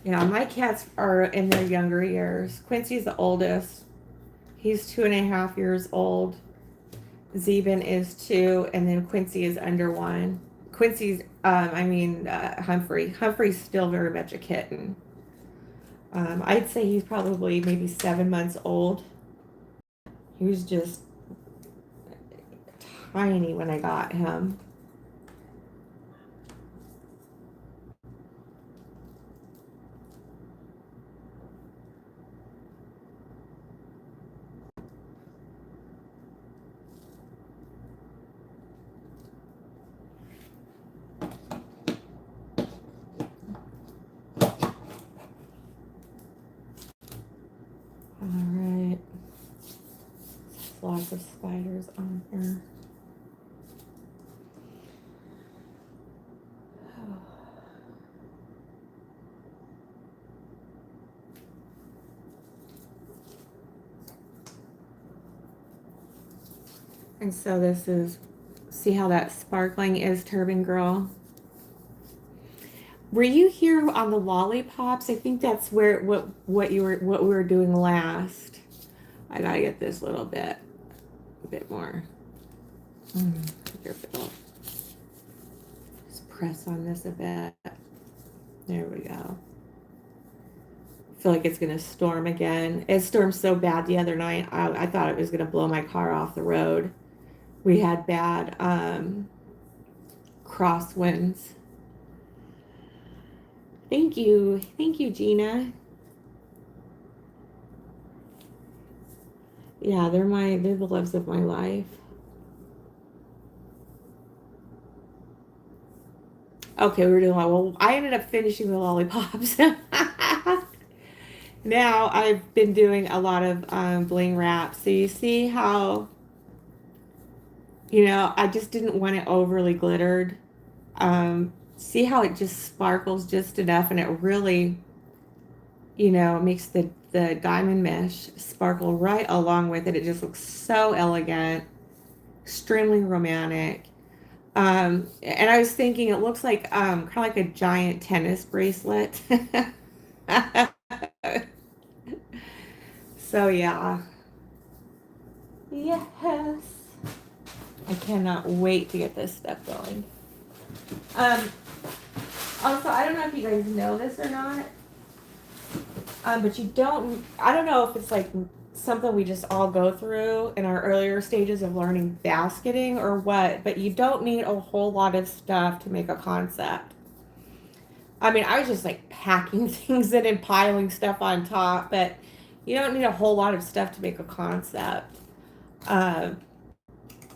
Yeah, my cats are in their younger years. Quincy's the oldest. He's 2.5 years old. Zeben is 2, and then Quincy is under 1. Humphrey. Humphrey's still very much a kitten. I'd say he's probably maybe 7 months old. He was just tiny when I got him. lots of spiders on here. And so this is, see how that sparkling is, Turban Girl? Were you here on the lollipops? I think that's where what we were doing last. I gotta get this a bit more. Careful. Just press on this a bit. There we go. I feel like it's gonna storm again. It stormed so bad the other night. I thought it was gonna blow my car off the road. We had bad crosswinds. Thank you, Gina. Yeah, they're the loves of my life. Okay, we're doing well. I ended up finishing the lollipops. Now I've been doing a lot of bling wrap. So you see how, you know, I just didn't want it overly glittered. See how it just sparkles just enough, and it really, you know, makes the diamond mesh sparkle right along with it. It just looks so elegant, extremely romantic. And I was thinking it looks like kind of like a giant tennis bracelet. So yeah. Yes. I cannot wait to get this stuff going. Also, I don't know if you guys know this or not, but I don't know if it's like something we just all go through in our earlier stages of learning basketing or what, but you don't need a whole lot of stuff to make a concept. I mean, I was just like packing things in and piling stuff on top, but you don't need a whole lot of stuff to make a concept.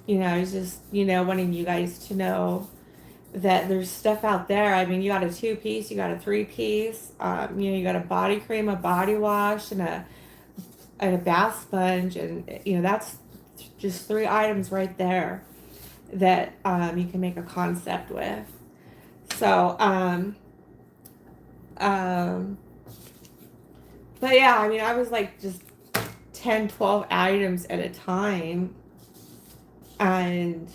You know, it's just, you know, wanting you guys to know that there's stuff out there. I mean, you got a 2-piece, you got a 3-piece, you know, you got a body cream, a body wash, and a bath sponge, and you know, that's just 3 items right there that you can make a concept with. So, but yeah, I mean, I was like just 10, 12 items at a time, and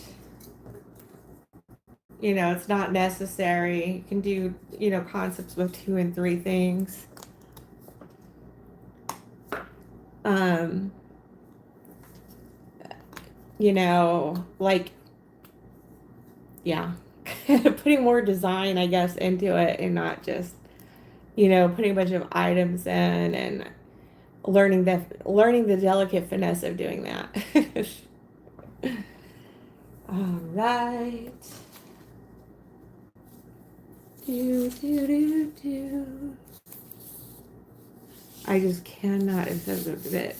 you know, it's not necessary. You can do, you know, concepts with 2 and 3 things. You know, like, yeah, putting more design, I guess, into it, and not just, you know, putting a bunch of items in and learning the delicate finesse of doing that. All right. I just cannot, instead of it,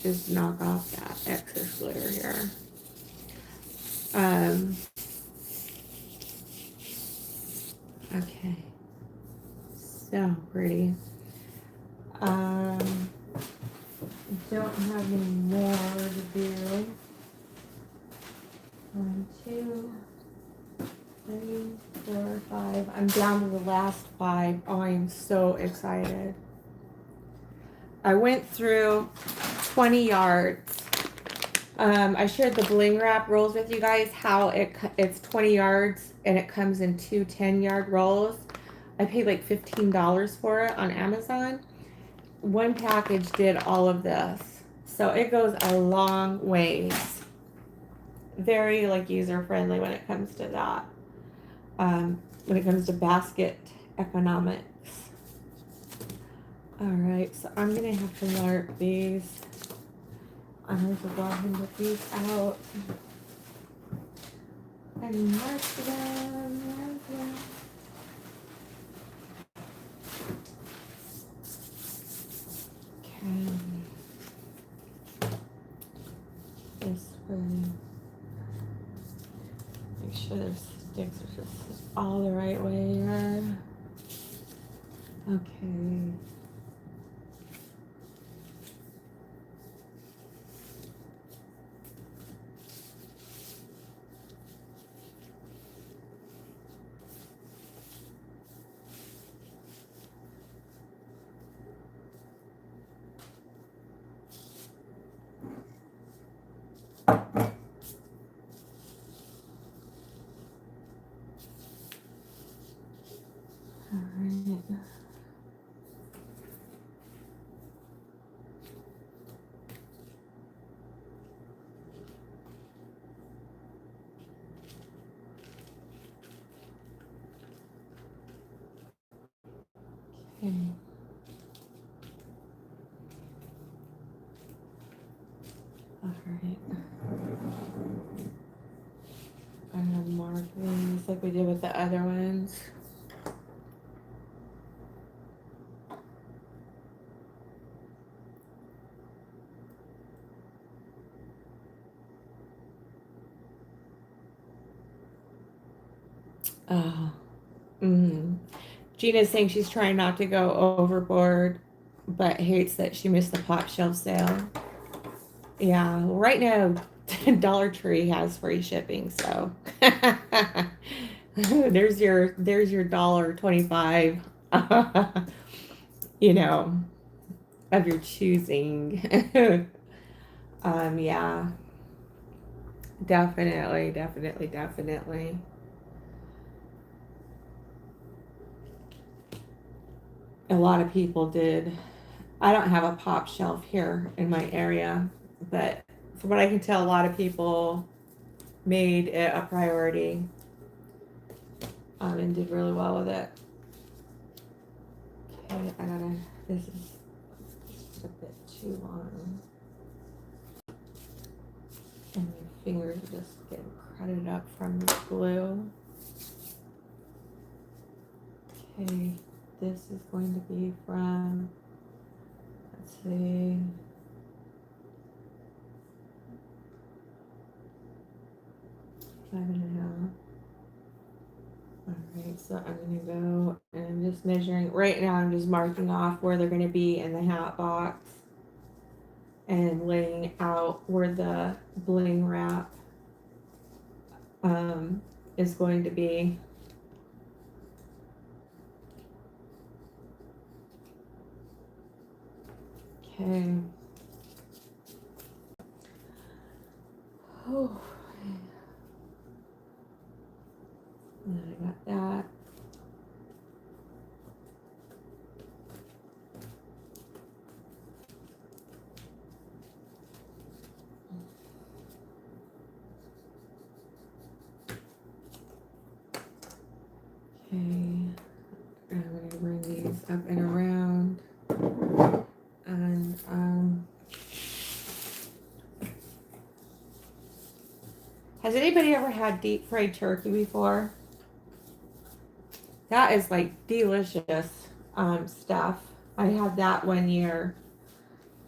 just knock off that excess glitter here. Okay. So pretty. Don't have any more to do. 1, 2, 3, 4, 5. I'm down to the last 5. Oh, I am so excited. I went through 20 yards. I shared the bling wrap rolls with you guys, how it's 20 yards and it comes in 2 10-yard rolls. I paid like $15 for it on Amazon. One package did all of this. So it goes a long ways. Very like user friendly when it comes to that. When it comes to basket economics. All right, so I'm gonna have to mark these. I'm going to go ahead and get these out and mark them. Okay. This way. Make sure their sticks are just all the right way here. Okay. All right. Okay. All right. I'm gonna mark these like we did with the other ones. Oh. Gina's saying she's trying not to go overboard, but hates that she missed the pop shelf sale. Yeah, well, right now Dollar Tree has free shipping, so there's your $1.25, you know, of your choosing. Yeah, definitely, definitely, definitely. A lot of people did. I don't have a pop shelf here in my area, but from what I can tell, a lot of people made it a priority, and did really well with it. Okay, this is just a bit too long. And my fingers are just getting crowded up from the glue. Okay, this is going to be from, let's see, 5.5. Alright, so I'm gonna go and I'm just measuring. Right now I'm just marking off where they're gonna be in the hat box and laying out where the bling wrap is going to be. Okay. Oh, and then I got that. Okay, I'm gonna bring these up and around, and has anybody ever had deep fried turkey before? That is like delicious stuff. I had that one year,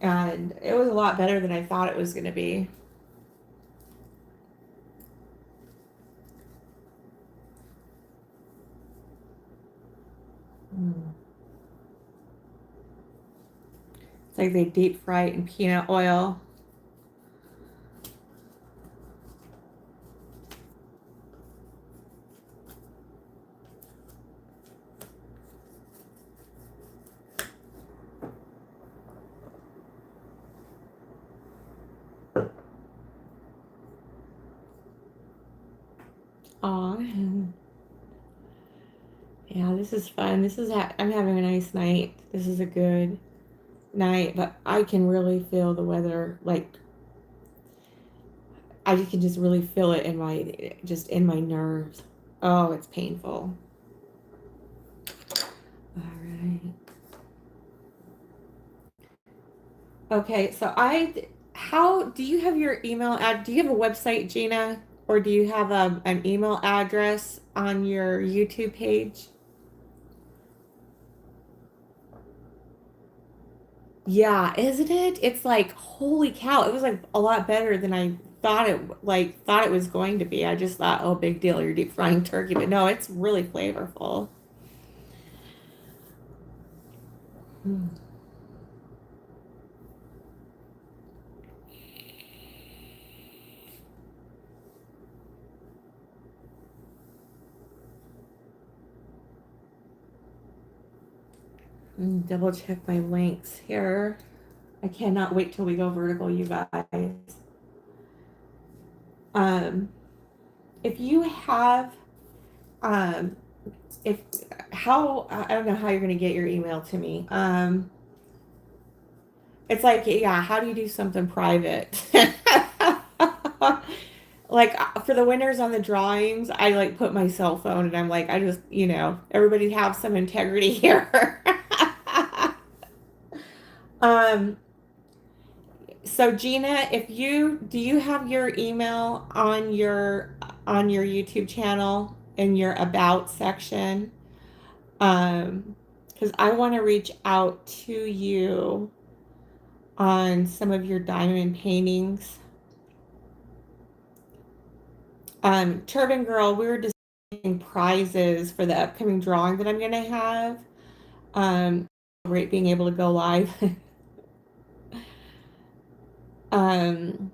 and it was a lot better than I thought it was gonna be. Mm. It's like they deep fry it in peanut oil. Aw. Yeah, this is fun. I'm having a nice night. This is a good night, but I can really feel the weather. Like I can just really feel it in my nerves. Oh, it's painful. All right. Okay, so how do you have your email ad? Do you have a website, Gina, or do you have an email address on your YouTube page? Yeah, isn't it? It's like holy cow! It was like a lot better than I thought it was going to be. I just thought, oh, big deal, you're deep frying turkey, but no, it's really flavorful. Mm. Double check my links here. I cannot wait till we go vertical, you guys. Um, if you have, um, if how, I don't know how you're going to get your email to me. It's like, yeah, how do you do something private? Like for the winners on the drawings, I like put my cell phone and I'm like, I just, everybody have some integrity here. um, so Gina, if you do you have your email on your YouTube channel in your about section? Because I want to reach out to you on some of your diamond paintings. Turban Girl, we were deciding prizes for the upcoming drawing that I'm going to have. Great being able to go live. um,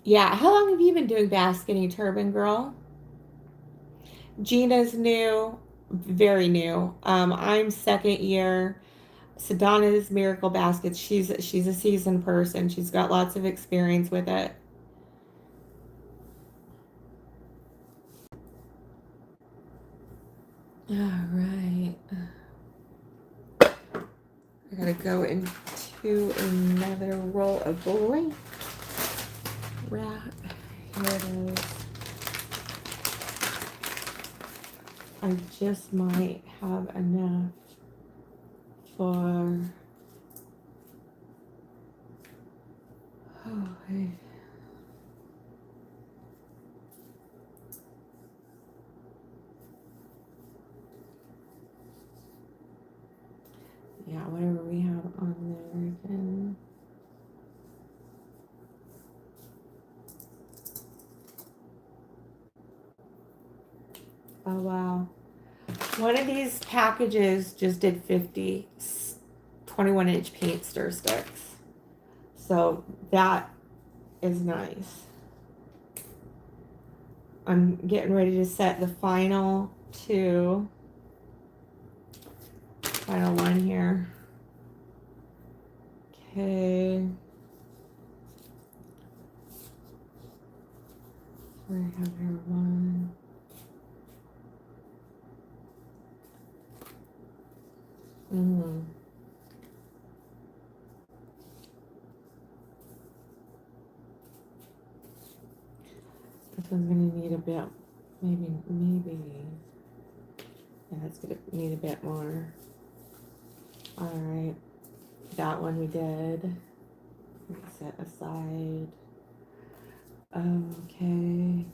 yeah, how long have you been doing basketing, Turban Girl? Gina's new, very new. I'm second year. Sedana's Miracle Baskets. She's a seasoned person. She's got lots of experience with it. All right. I gotta go into another roll of bling wrap. Here it is. I just might have enough for. Oh, hey. Yeah, whatever we have on there again. Oh, wow. One of these packages just did 50 21-inch paint stir sticks. So that is nice. I'm getting ready to set the final one here. Okay. Where I have here one. This one's gonna need a bit, maybe. Yeah, it's gonna need a bit more. All right, that one we did. We set aside. Okay.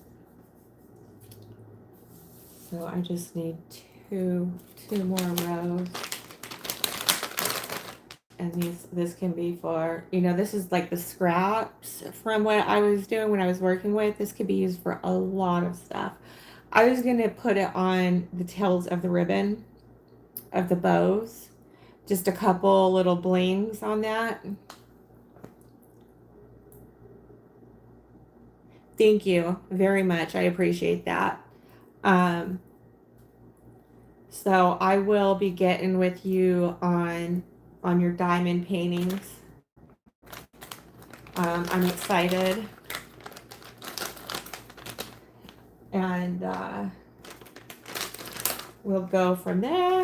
So I just need two more rows. And this can be for, this is like the scraps from what I was doing when I was working with. This could be used for a lot of stuff. I was going to put it on the tails of the ribbon of the bows. Just a couple little blings on that. Thank you very much. I appreciate that. So I will be getting with you on your diamond paintings. I'm excited. And we'll go from there.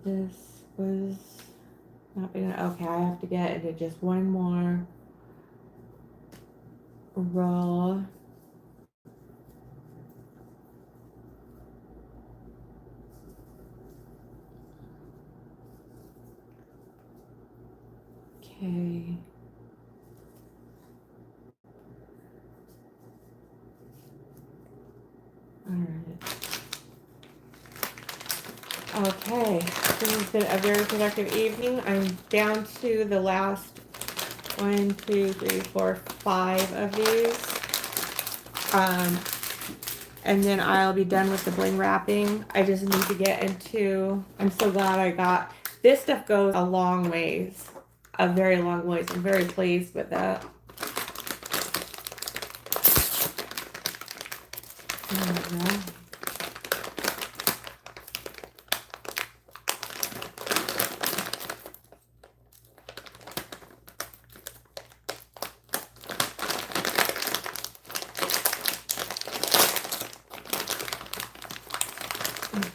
This was not being okay. I have to get into just one more roll. Okay. All right. Okay, this has been a very productive evening. I'm down to the last 1, 2, 3, 4, 5 of these. And then I'll be done with the bling wrapping. I just need to get into, I'm so glad I got, this stuff goes a long ways, a very long ways. I'm very pleased with that. Okay.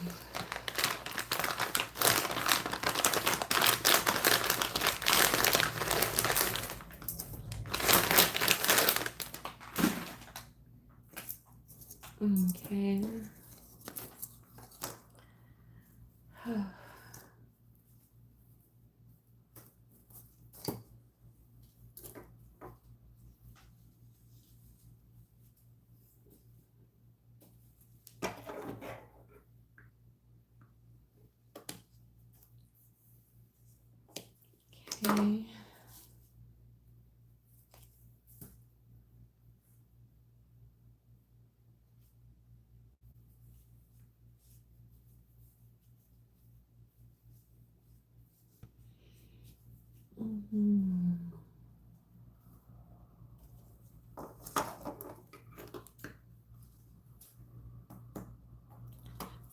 Okay.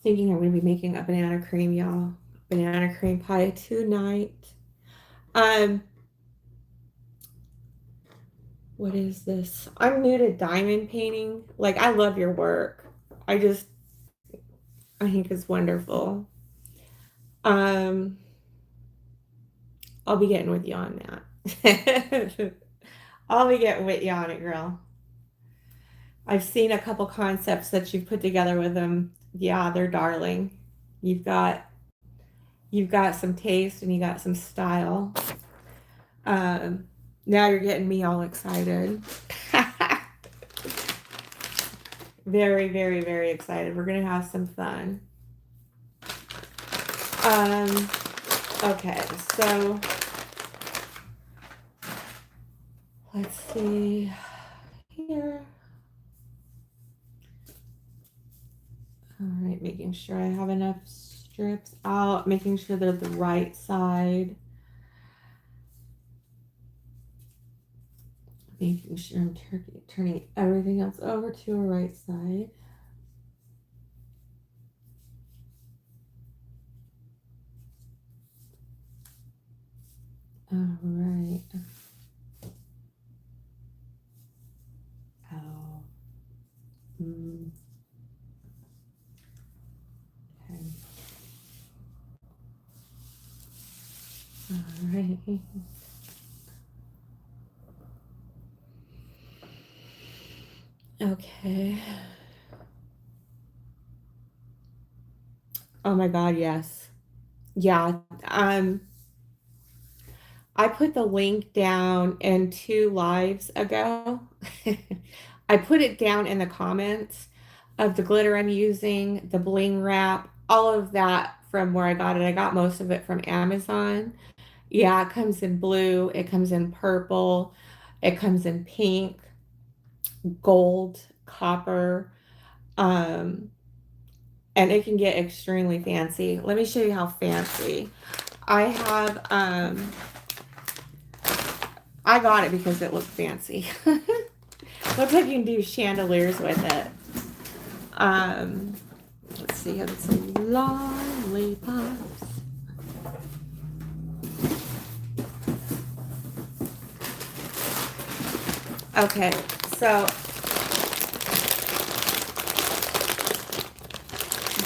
Thinking I'm going to be making a banana cream, y'all. Banana cream pie tonight. What is this? I'm new to diamond painting. Like, I love your work. I think it's wonderful. I'll be getting with you on that. I'll be getting with you on it, girl. I've seen a couple concepts that you've put together with them. Yeah, they're darling. You've got some taste and you got some style. Now you're getting me all excited. Very, very, very excited. We're gonna have some fun. Okay, so let's see here. All right, making sure I have enough strips out, making sure they're the right side. Making sure I'm turning everything else over to a right side. All right. Oh. Okay. All right. Okay. Oh my God, yes. Yeah. I put the link down in 2 lives ago. I put it down in the comments of the glitter I'm using, the bling wrap, all of that from where I got it. I got most of it from Amazon. Yeah, it comes in blue, it comes in purple, it comes in pink, gold, copper, um, and it can get extremely fancy. Let me show you how fancy. I have, I got it because it looked fancy. Looks like you can do chandeliers with it. Let's see, have some lollipops. Okay, so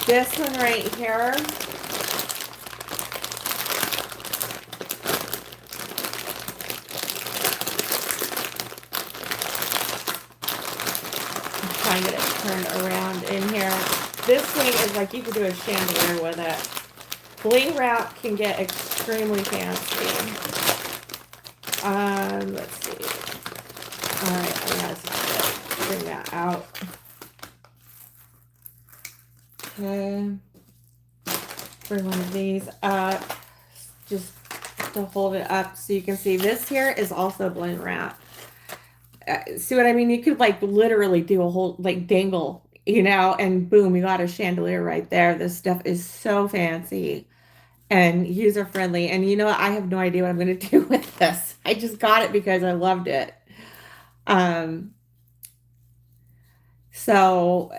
this one right here, I'm trying to get it turned around in here. This thing is like you could do a chandelier with it. Bling wrap can get extremely fancy. Let's see. All right, I gotta bring that out. Okay. Bring one of these up, just to hold it up so you can see. This here is also bling wrap. See what I mean? You could like literally do a whole like dangle, and boom, you got a chandelier right there. This stuff is so fancy and user friendly. And you know what? I have no idea what I'm going to do with this. I just got it because I loved it. So,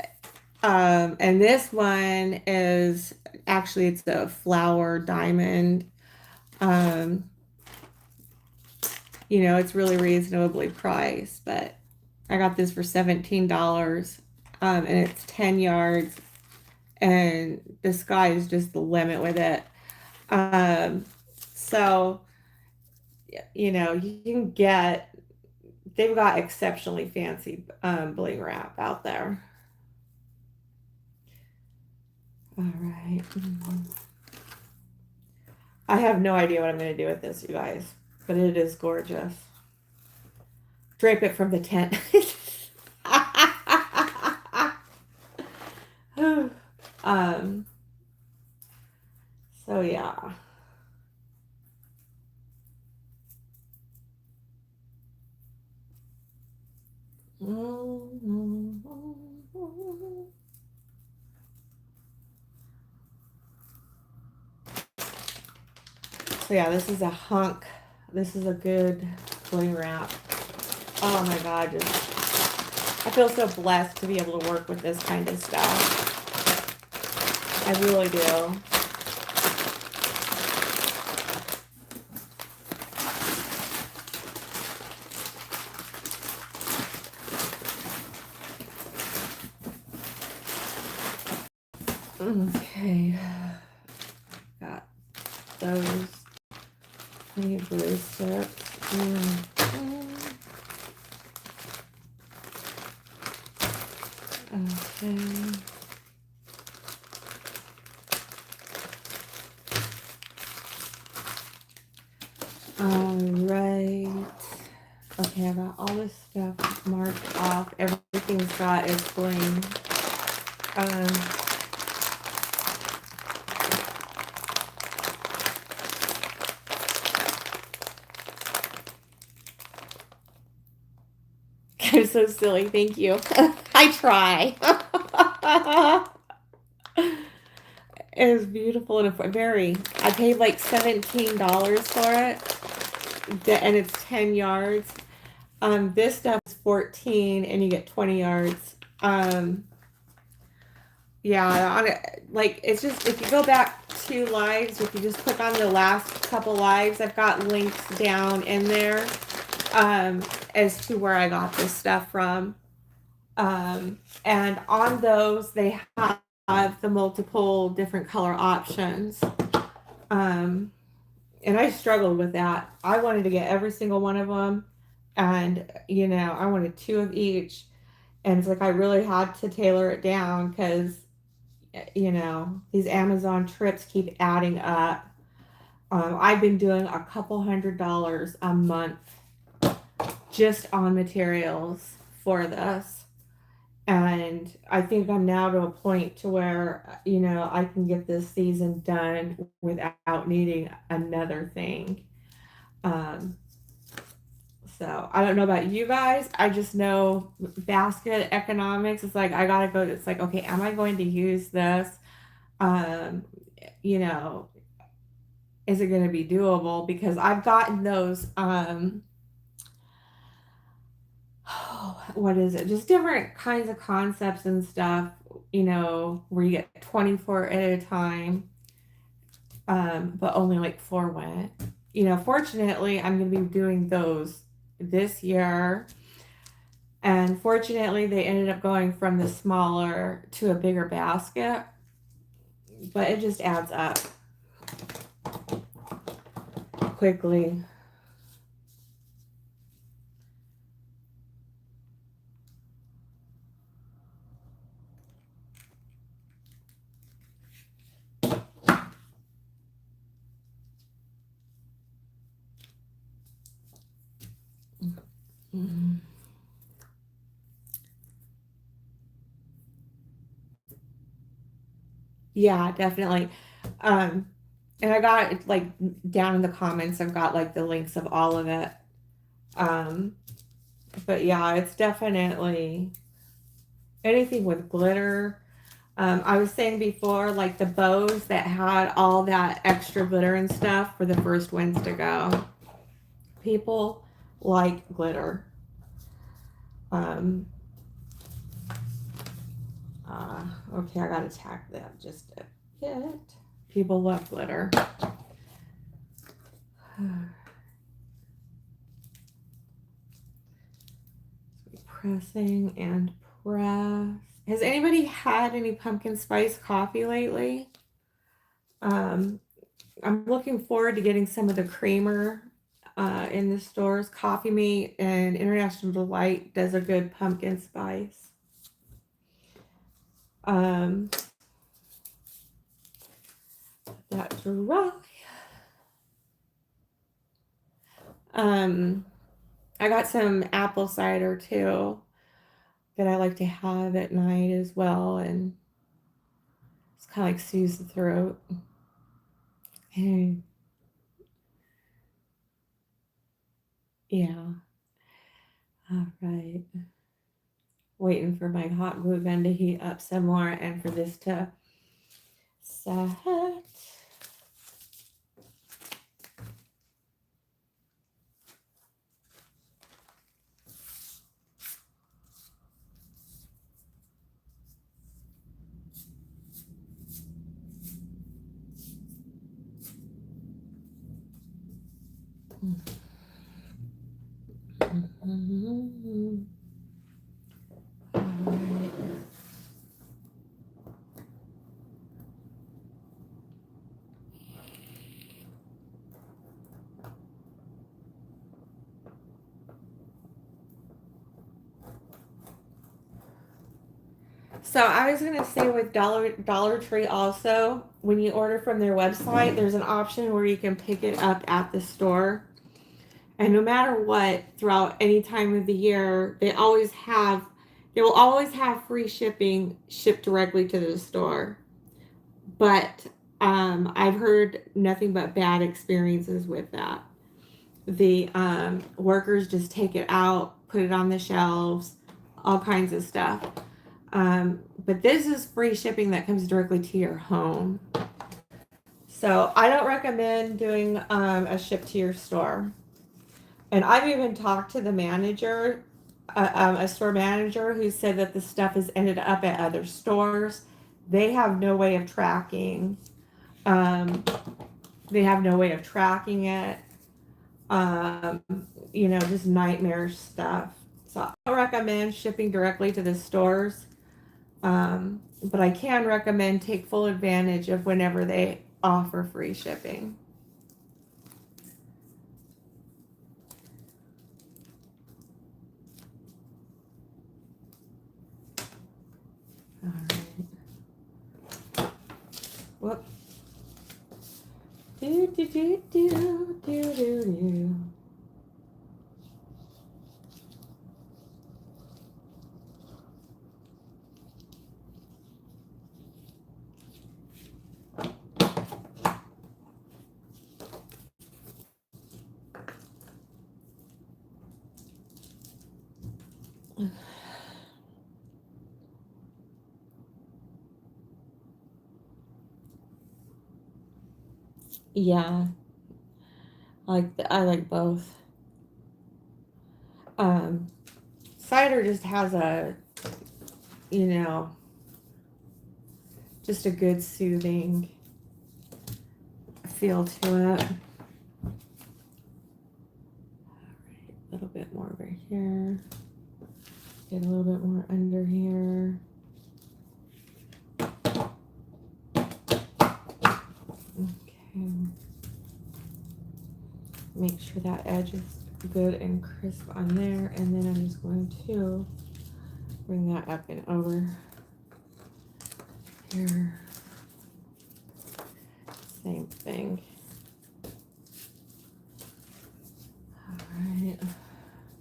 and this one is actually, it's a flower diamond. It's really reasonably priced, but I got this for $17. And it's 10 yards and the sky is just the limit with it. So, you know, you can get, they've got exceptionally fancy bling wrap out there. All right. I have no idea what I'm going to do with this, you guys, but it is gorgeous. Drape it from the tent. So yeah. So yeah, this is a hunk. This is a good bling wrap. Oh my God, just, I feel so blessed to be able to work with this kind of stuff. I really do. Okay, got those mini glue strips. Okay. All right. Okay, I got all this stuff marked off. Everything's got its bling. I'm so silly. Thank you. I try. It is beautiful and very. I paid like $17 for it, and it's 10 yards. This stuff is 14, and you get 20 yards. Yeah, on it, like it's just, if you go back 2 lives, if you just click on the last couple lives, I've got links down in there as to where I got this stuff from. And on those, they have the multiple different color options. And I struggled with that. I wanted to get every single one of them, and you know, I wanted 2 of each, and it's like I really had to tailor it down because, you know, these Amazon trips keep adding up. I've been doing a couple $100 a month just on materials for this. And I think I'm now to a point to where, you know, I can get this season done without needing another thing. So I don't know about you guys. I just know basket economics. It's like, I gotta go. It's like, okay, am I going to use this? You know, is it going to be doable? Because I've gotten those, what is it? Just different kinds of concepts and stuff, you know, where you get 24 at a time, but only like 4 went. You know, fortunately, I'm going to be doing those this year. And fortunately, they ended up going from the smaller to a bigger basket. But it just adds up quickly. Mm-hmm. Yeah, definitely. And I got it like down in the comments, I've got like the links of all of it. But yeah, it's definitely anything with glitter. I was saying before, like the bows that had all that extra glitter and stuff were the first ones to go. People like glitter. Okay, I gotta tack that just a bit. People love glitter. Pressing and press Has anybody had any pumpkin spice coffee lately? Um, I'm looking forward to getting some of the creamer in the stores. Coffee Mate and International Delight does a good pumpkin spice. That's right. I got some apple cider too that I like to have at night as well, and it's kind of like soothes the throat. Yeah. All right. Waiting for my hot glue gun to heat up some more and for this to set. So I was gonna say with Dollar Tree also, when you order from their website, there's an option where you can pick it up at the store. And no matter what, throughout any time of the year, they will always have free shipping shipped directly to the store. But I've heard nothing but bad experiences with that. The workers just take it out, put it on the shelves, all kinds of stuff. But this is free shipping that comes directly to your home. So I don't recommend doing a ship to your store. And I've even talked to the manager, a store manager, who said that the stuff has ended up at other stores. They have no way of tracking. They have no way of tracking it. Just nightmare stuff. So I don't recommend shipping directly to the stores. But I can recommend take full advantage of whenever they offer free shipping. All right. Whoop. Do do do do do do do. Yeah, I like both. Cider just has you know, just a good soothing feel to it. A little bit more over here. Get a little bit more under here. Okay. Make sure that edge is good and crisp on there, and then I'm just going to bring that up and over here. Same thing. All right.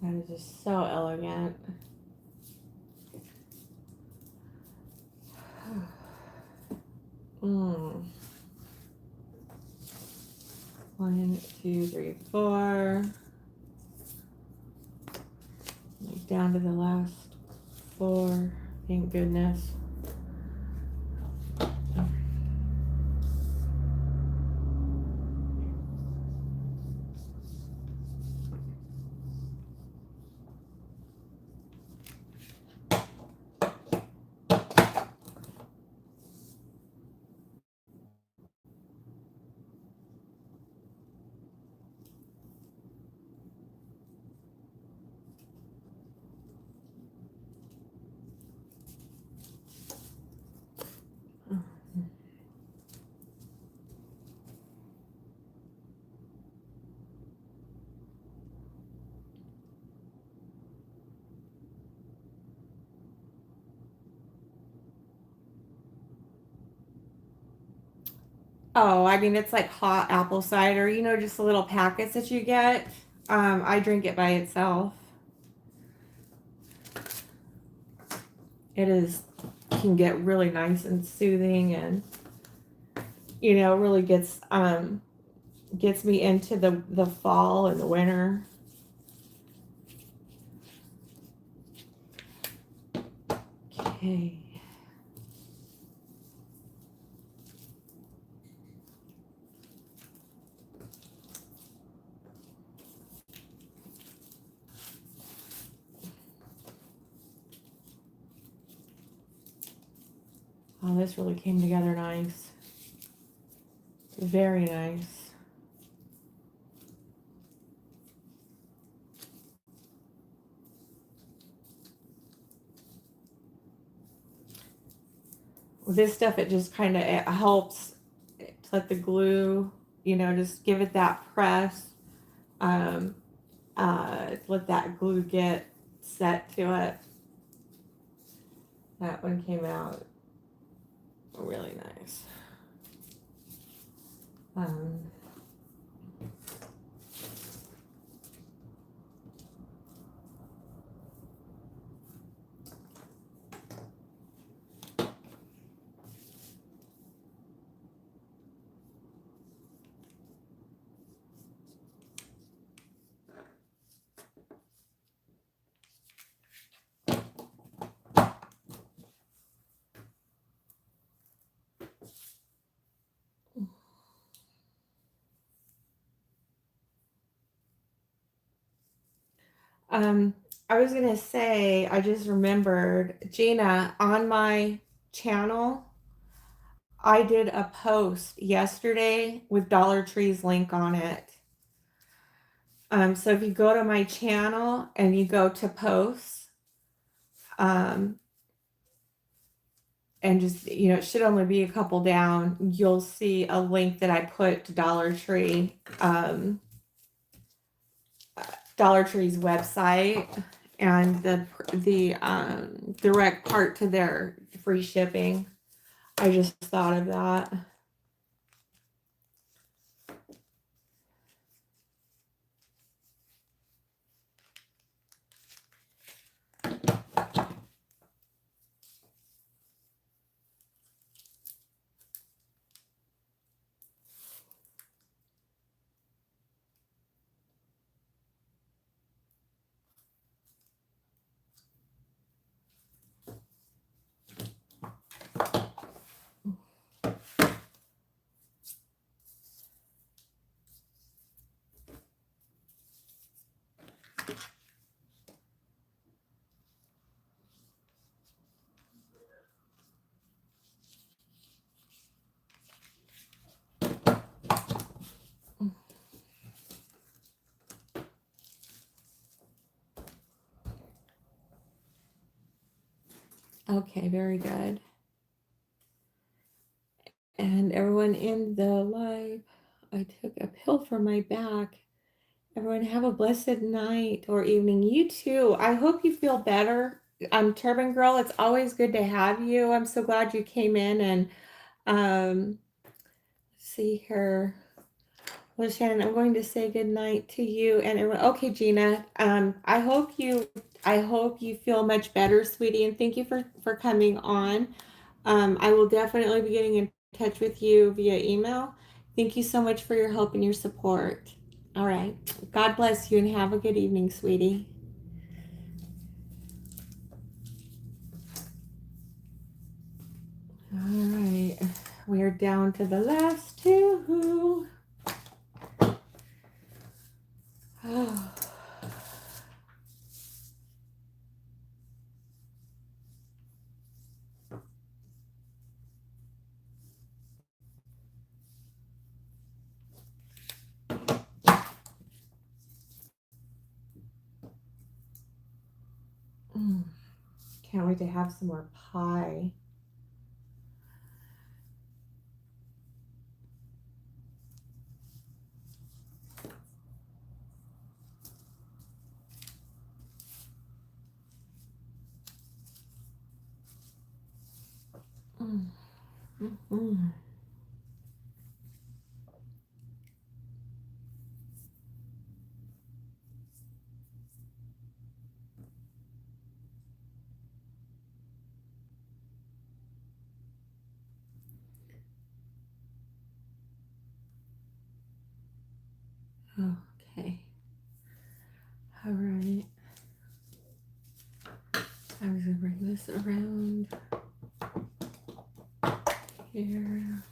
That is just so elegant. One, two, three, four. Down to the last four. Thank goodness. Oh, I mean, it's like hot apple cider, you know, just the little packets that you get. I drink it by itself. It is, can get really nice and soothing, and, you know, really gets me into the fall and the winter. Okay. Oh, this really came together nice. Very nice. This stuff, it just kind of, it helps let the glue, you know, just give it that press. Um, let that glue get set to it. That one came out really nice. Um, um, I was gonna say, I just remembered, Gina, on my channel, I did a post yesterday with Dollar Tree's link on it. So if you go to my channel and you go to posts, um, and just, you know, it should only be a couple down, you'll see a link that I put to Dollar Tree's website, and the direct part to their free shipping. I just thought of that. Okay, very good. And everyone in the live, I took a pill for my back. Everyone have a blessed night or evening. You too. I hope you feel better. Turban Girl, it's always good to have you. I'm so glad you came in, and um see here. Well, Shannon, I'm going to say good night to you and everyone. Okay, Gina. I hope you feel much better, sweetie, and thank you for coming on. I will definitely be getting in touch with you via email. Thank you so much for your help and your support. All right. God bless you and have a good evening, sweetie. All right. We are down to the last two. Oh. Can't wait to have some more pie. Mm. Mm-hmm. Okay. All right. I was gonna bring this around here.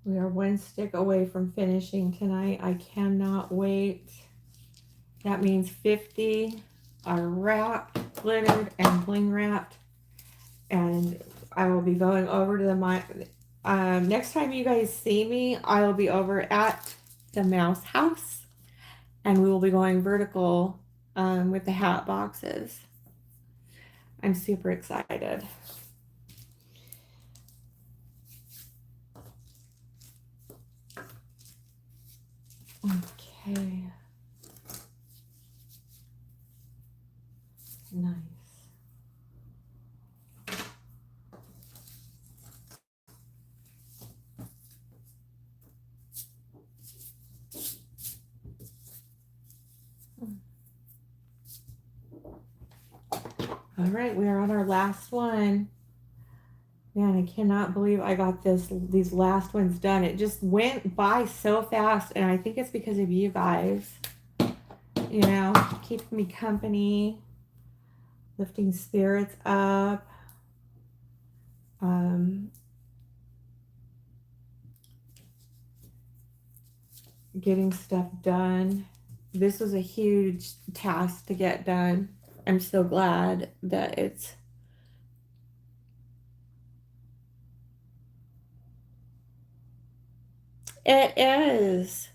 We are one stick away from finishing tonight. I cannot wait. That means 50 are wrapped, glittered, and bling wrapped. And I will be going over to the next time you guys see me, I will be over at the mouse house, and we will be going vertical with the hat boxes. I'm super excited. Okay. Nice. All right, we are on our last one. Man, I cannot believe I got these last ones done. It just went by so fast, and I think it's because of you guys. You know, keeping me company, lifting spirits up. Getting stuff done. This was a huge task to get done. I'm so glad that it is.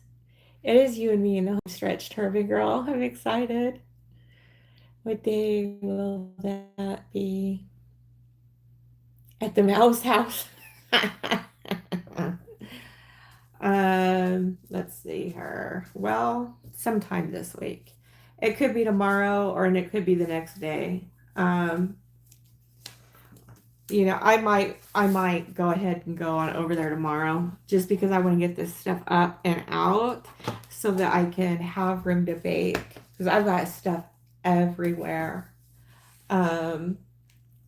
It is you and me in the home stretch, Turby girl. I'm excited. What day will that be? At the mouse house. Let's see here. Well, sometime this week. It could be tomorrow, or and it could be the next day. You know, I might go ahead and go on over there tomorrow, just because I want to get this stuff up and out so that I can have room to bake, because I've got stuff everywhere. I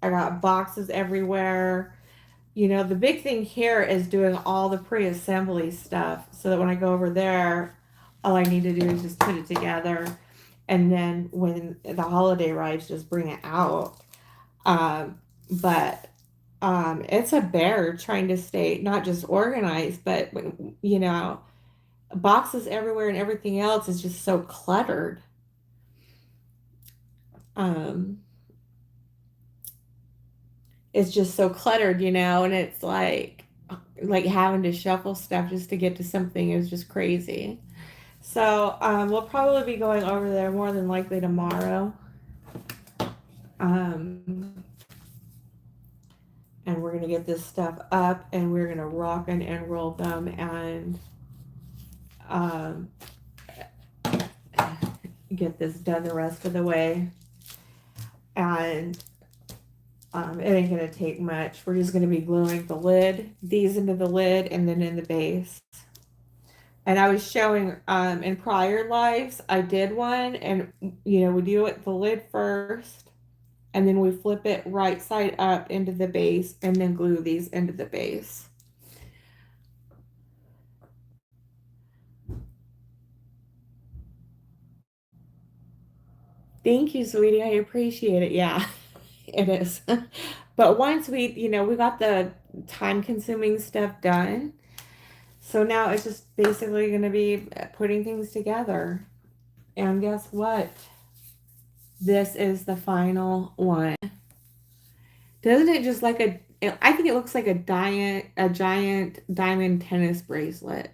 got boxes everywhere. You know, the big thing here is doing all the pre-assembly stuff so that when I go over there, all I need to do is just put it together. And then when the holiday arrives, just bring it out. But it's a bear trying to stay not just organized, but, you know, boxes everywhere and everything else is just so cluttered. It's just so cluttered, you know, and it's like having to shuffle stuff just to get to something is just crazy. So we'll probably be going over there more than likely tomorrow. And we're going to get this stuff up, and we're going to rock and roll them, and get this done the rest of the way. And it ain't going to take much. We're just going to be gluing these into the lid, and then in the base. And I was showing in prior lives, I did one, and you know, we do it the lid first, and then we flip it right side up into the base, and then glue these into the base. Thank you, sweetie. I appreciate it. Yeah, it is. But once we got the time-consuming stuff done, so now it's just basically going to be putting things together. And guess what? This is the final one. Doesn't it just I think it looks like a giant diamond tennis bracelet.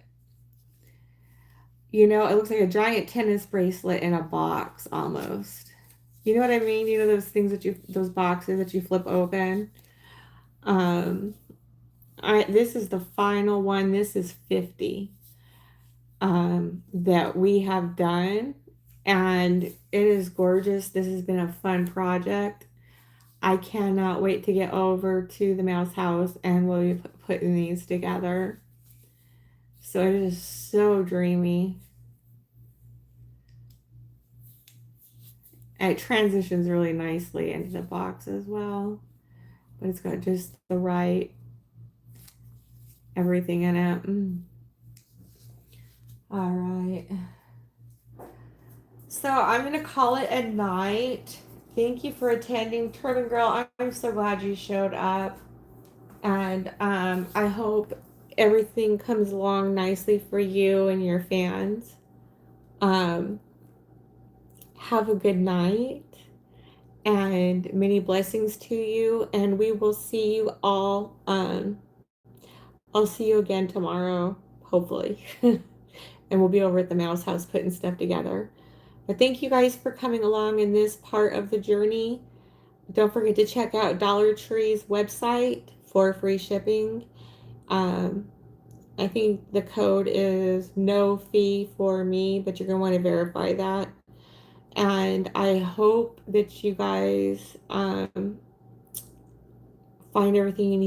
You know, it looks like a giant tennis bracelet in a box almost. You know what I mean? You know those things those boxes that you flip open? this is the final one. This is 50 that we have done, and it is gorgeous. This has been a fun project. I cannot wait to get over to the mouse house and we'll be putting these together. So it is so dreamy. And it transitions really nicely into the box as well. But it's got just the right everything in it. All right. So I'm going to call it a night. Thank you for attending, Turban Girl. I'm so glad you showed up. And I hope everything comes along nicely for you and your fans. Have a good night and many blessings to you. And we will see you all. I'll see you again tomorrow, hopefully. And we'll be over at the mouse house putting stuff together. But thank you guys for coming along in this part of the journey. Don't forget to check out Dollar Tree's website for free shipping. I think the code is no fee for me, but you're going to want to verify that. And I hope that you guys find everything you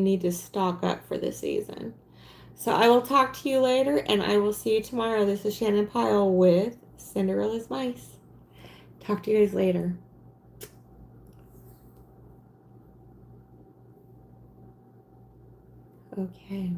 need to stock up for this season. So I will talk to you later, and I will see you tomorrow. This is Shannon Pyle with Cinderella's Mice. Talk to you guys later. Okay.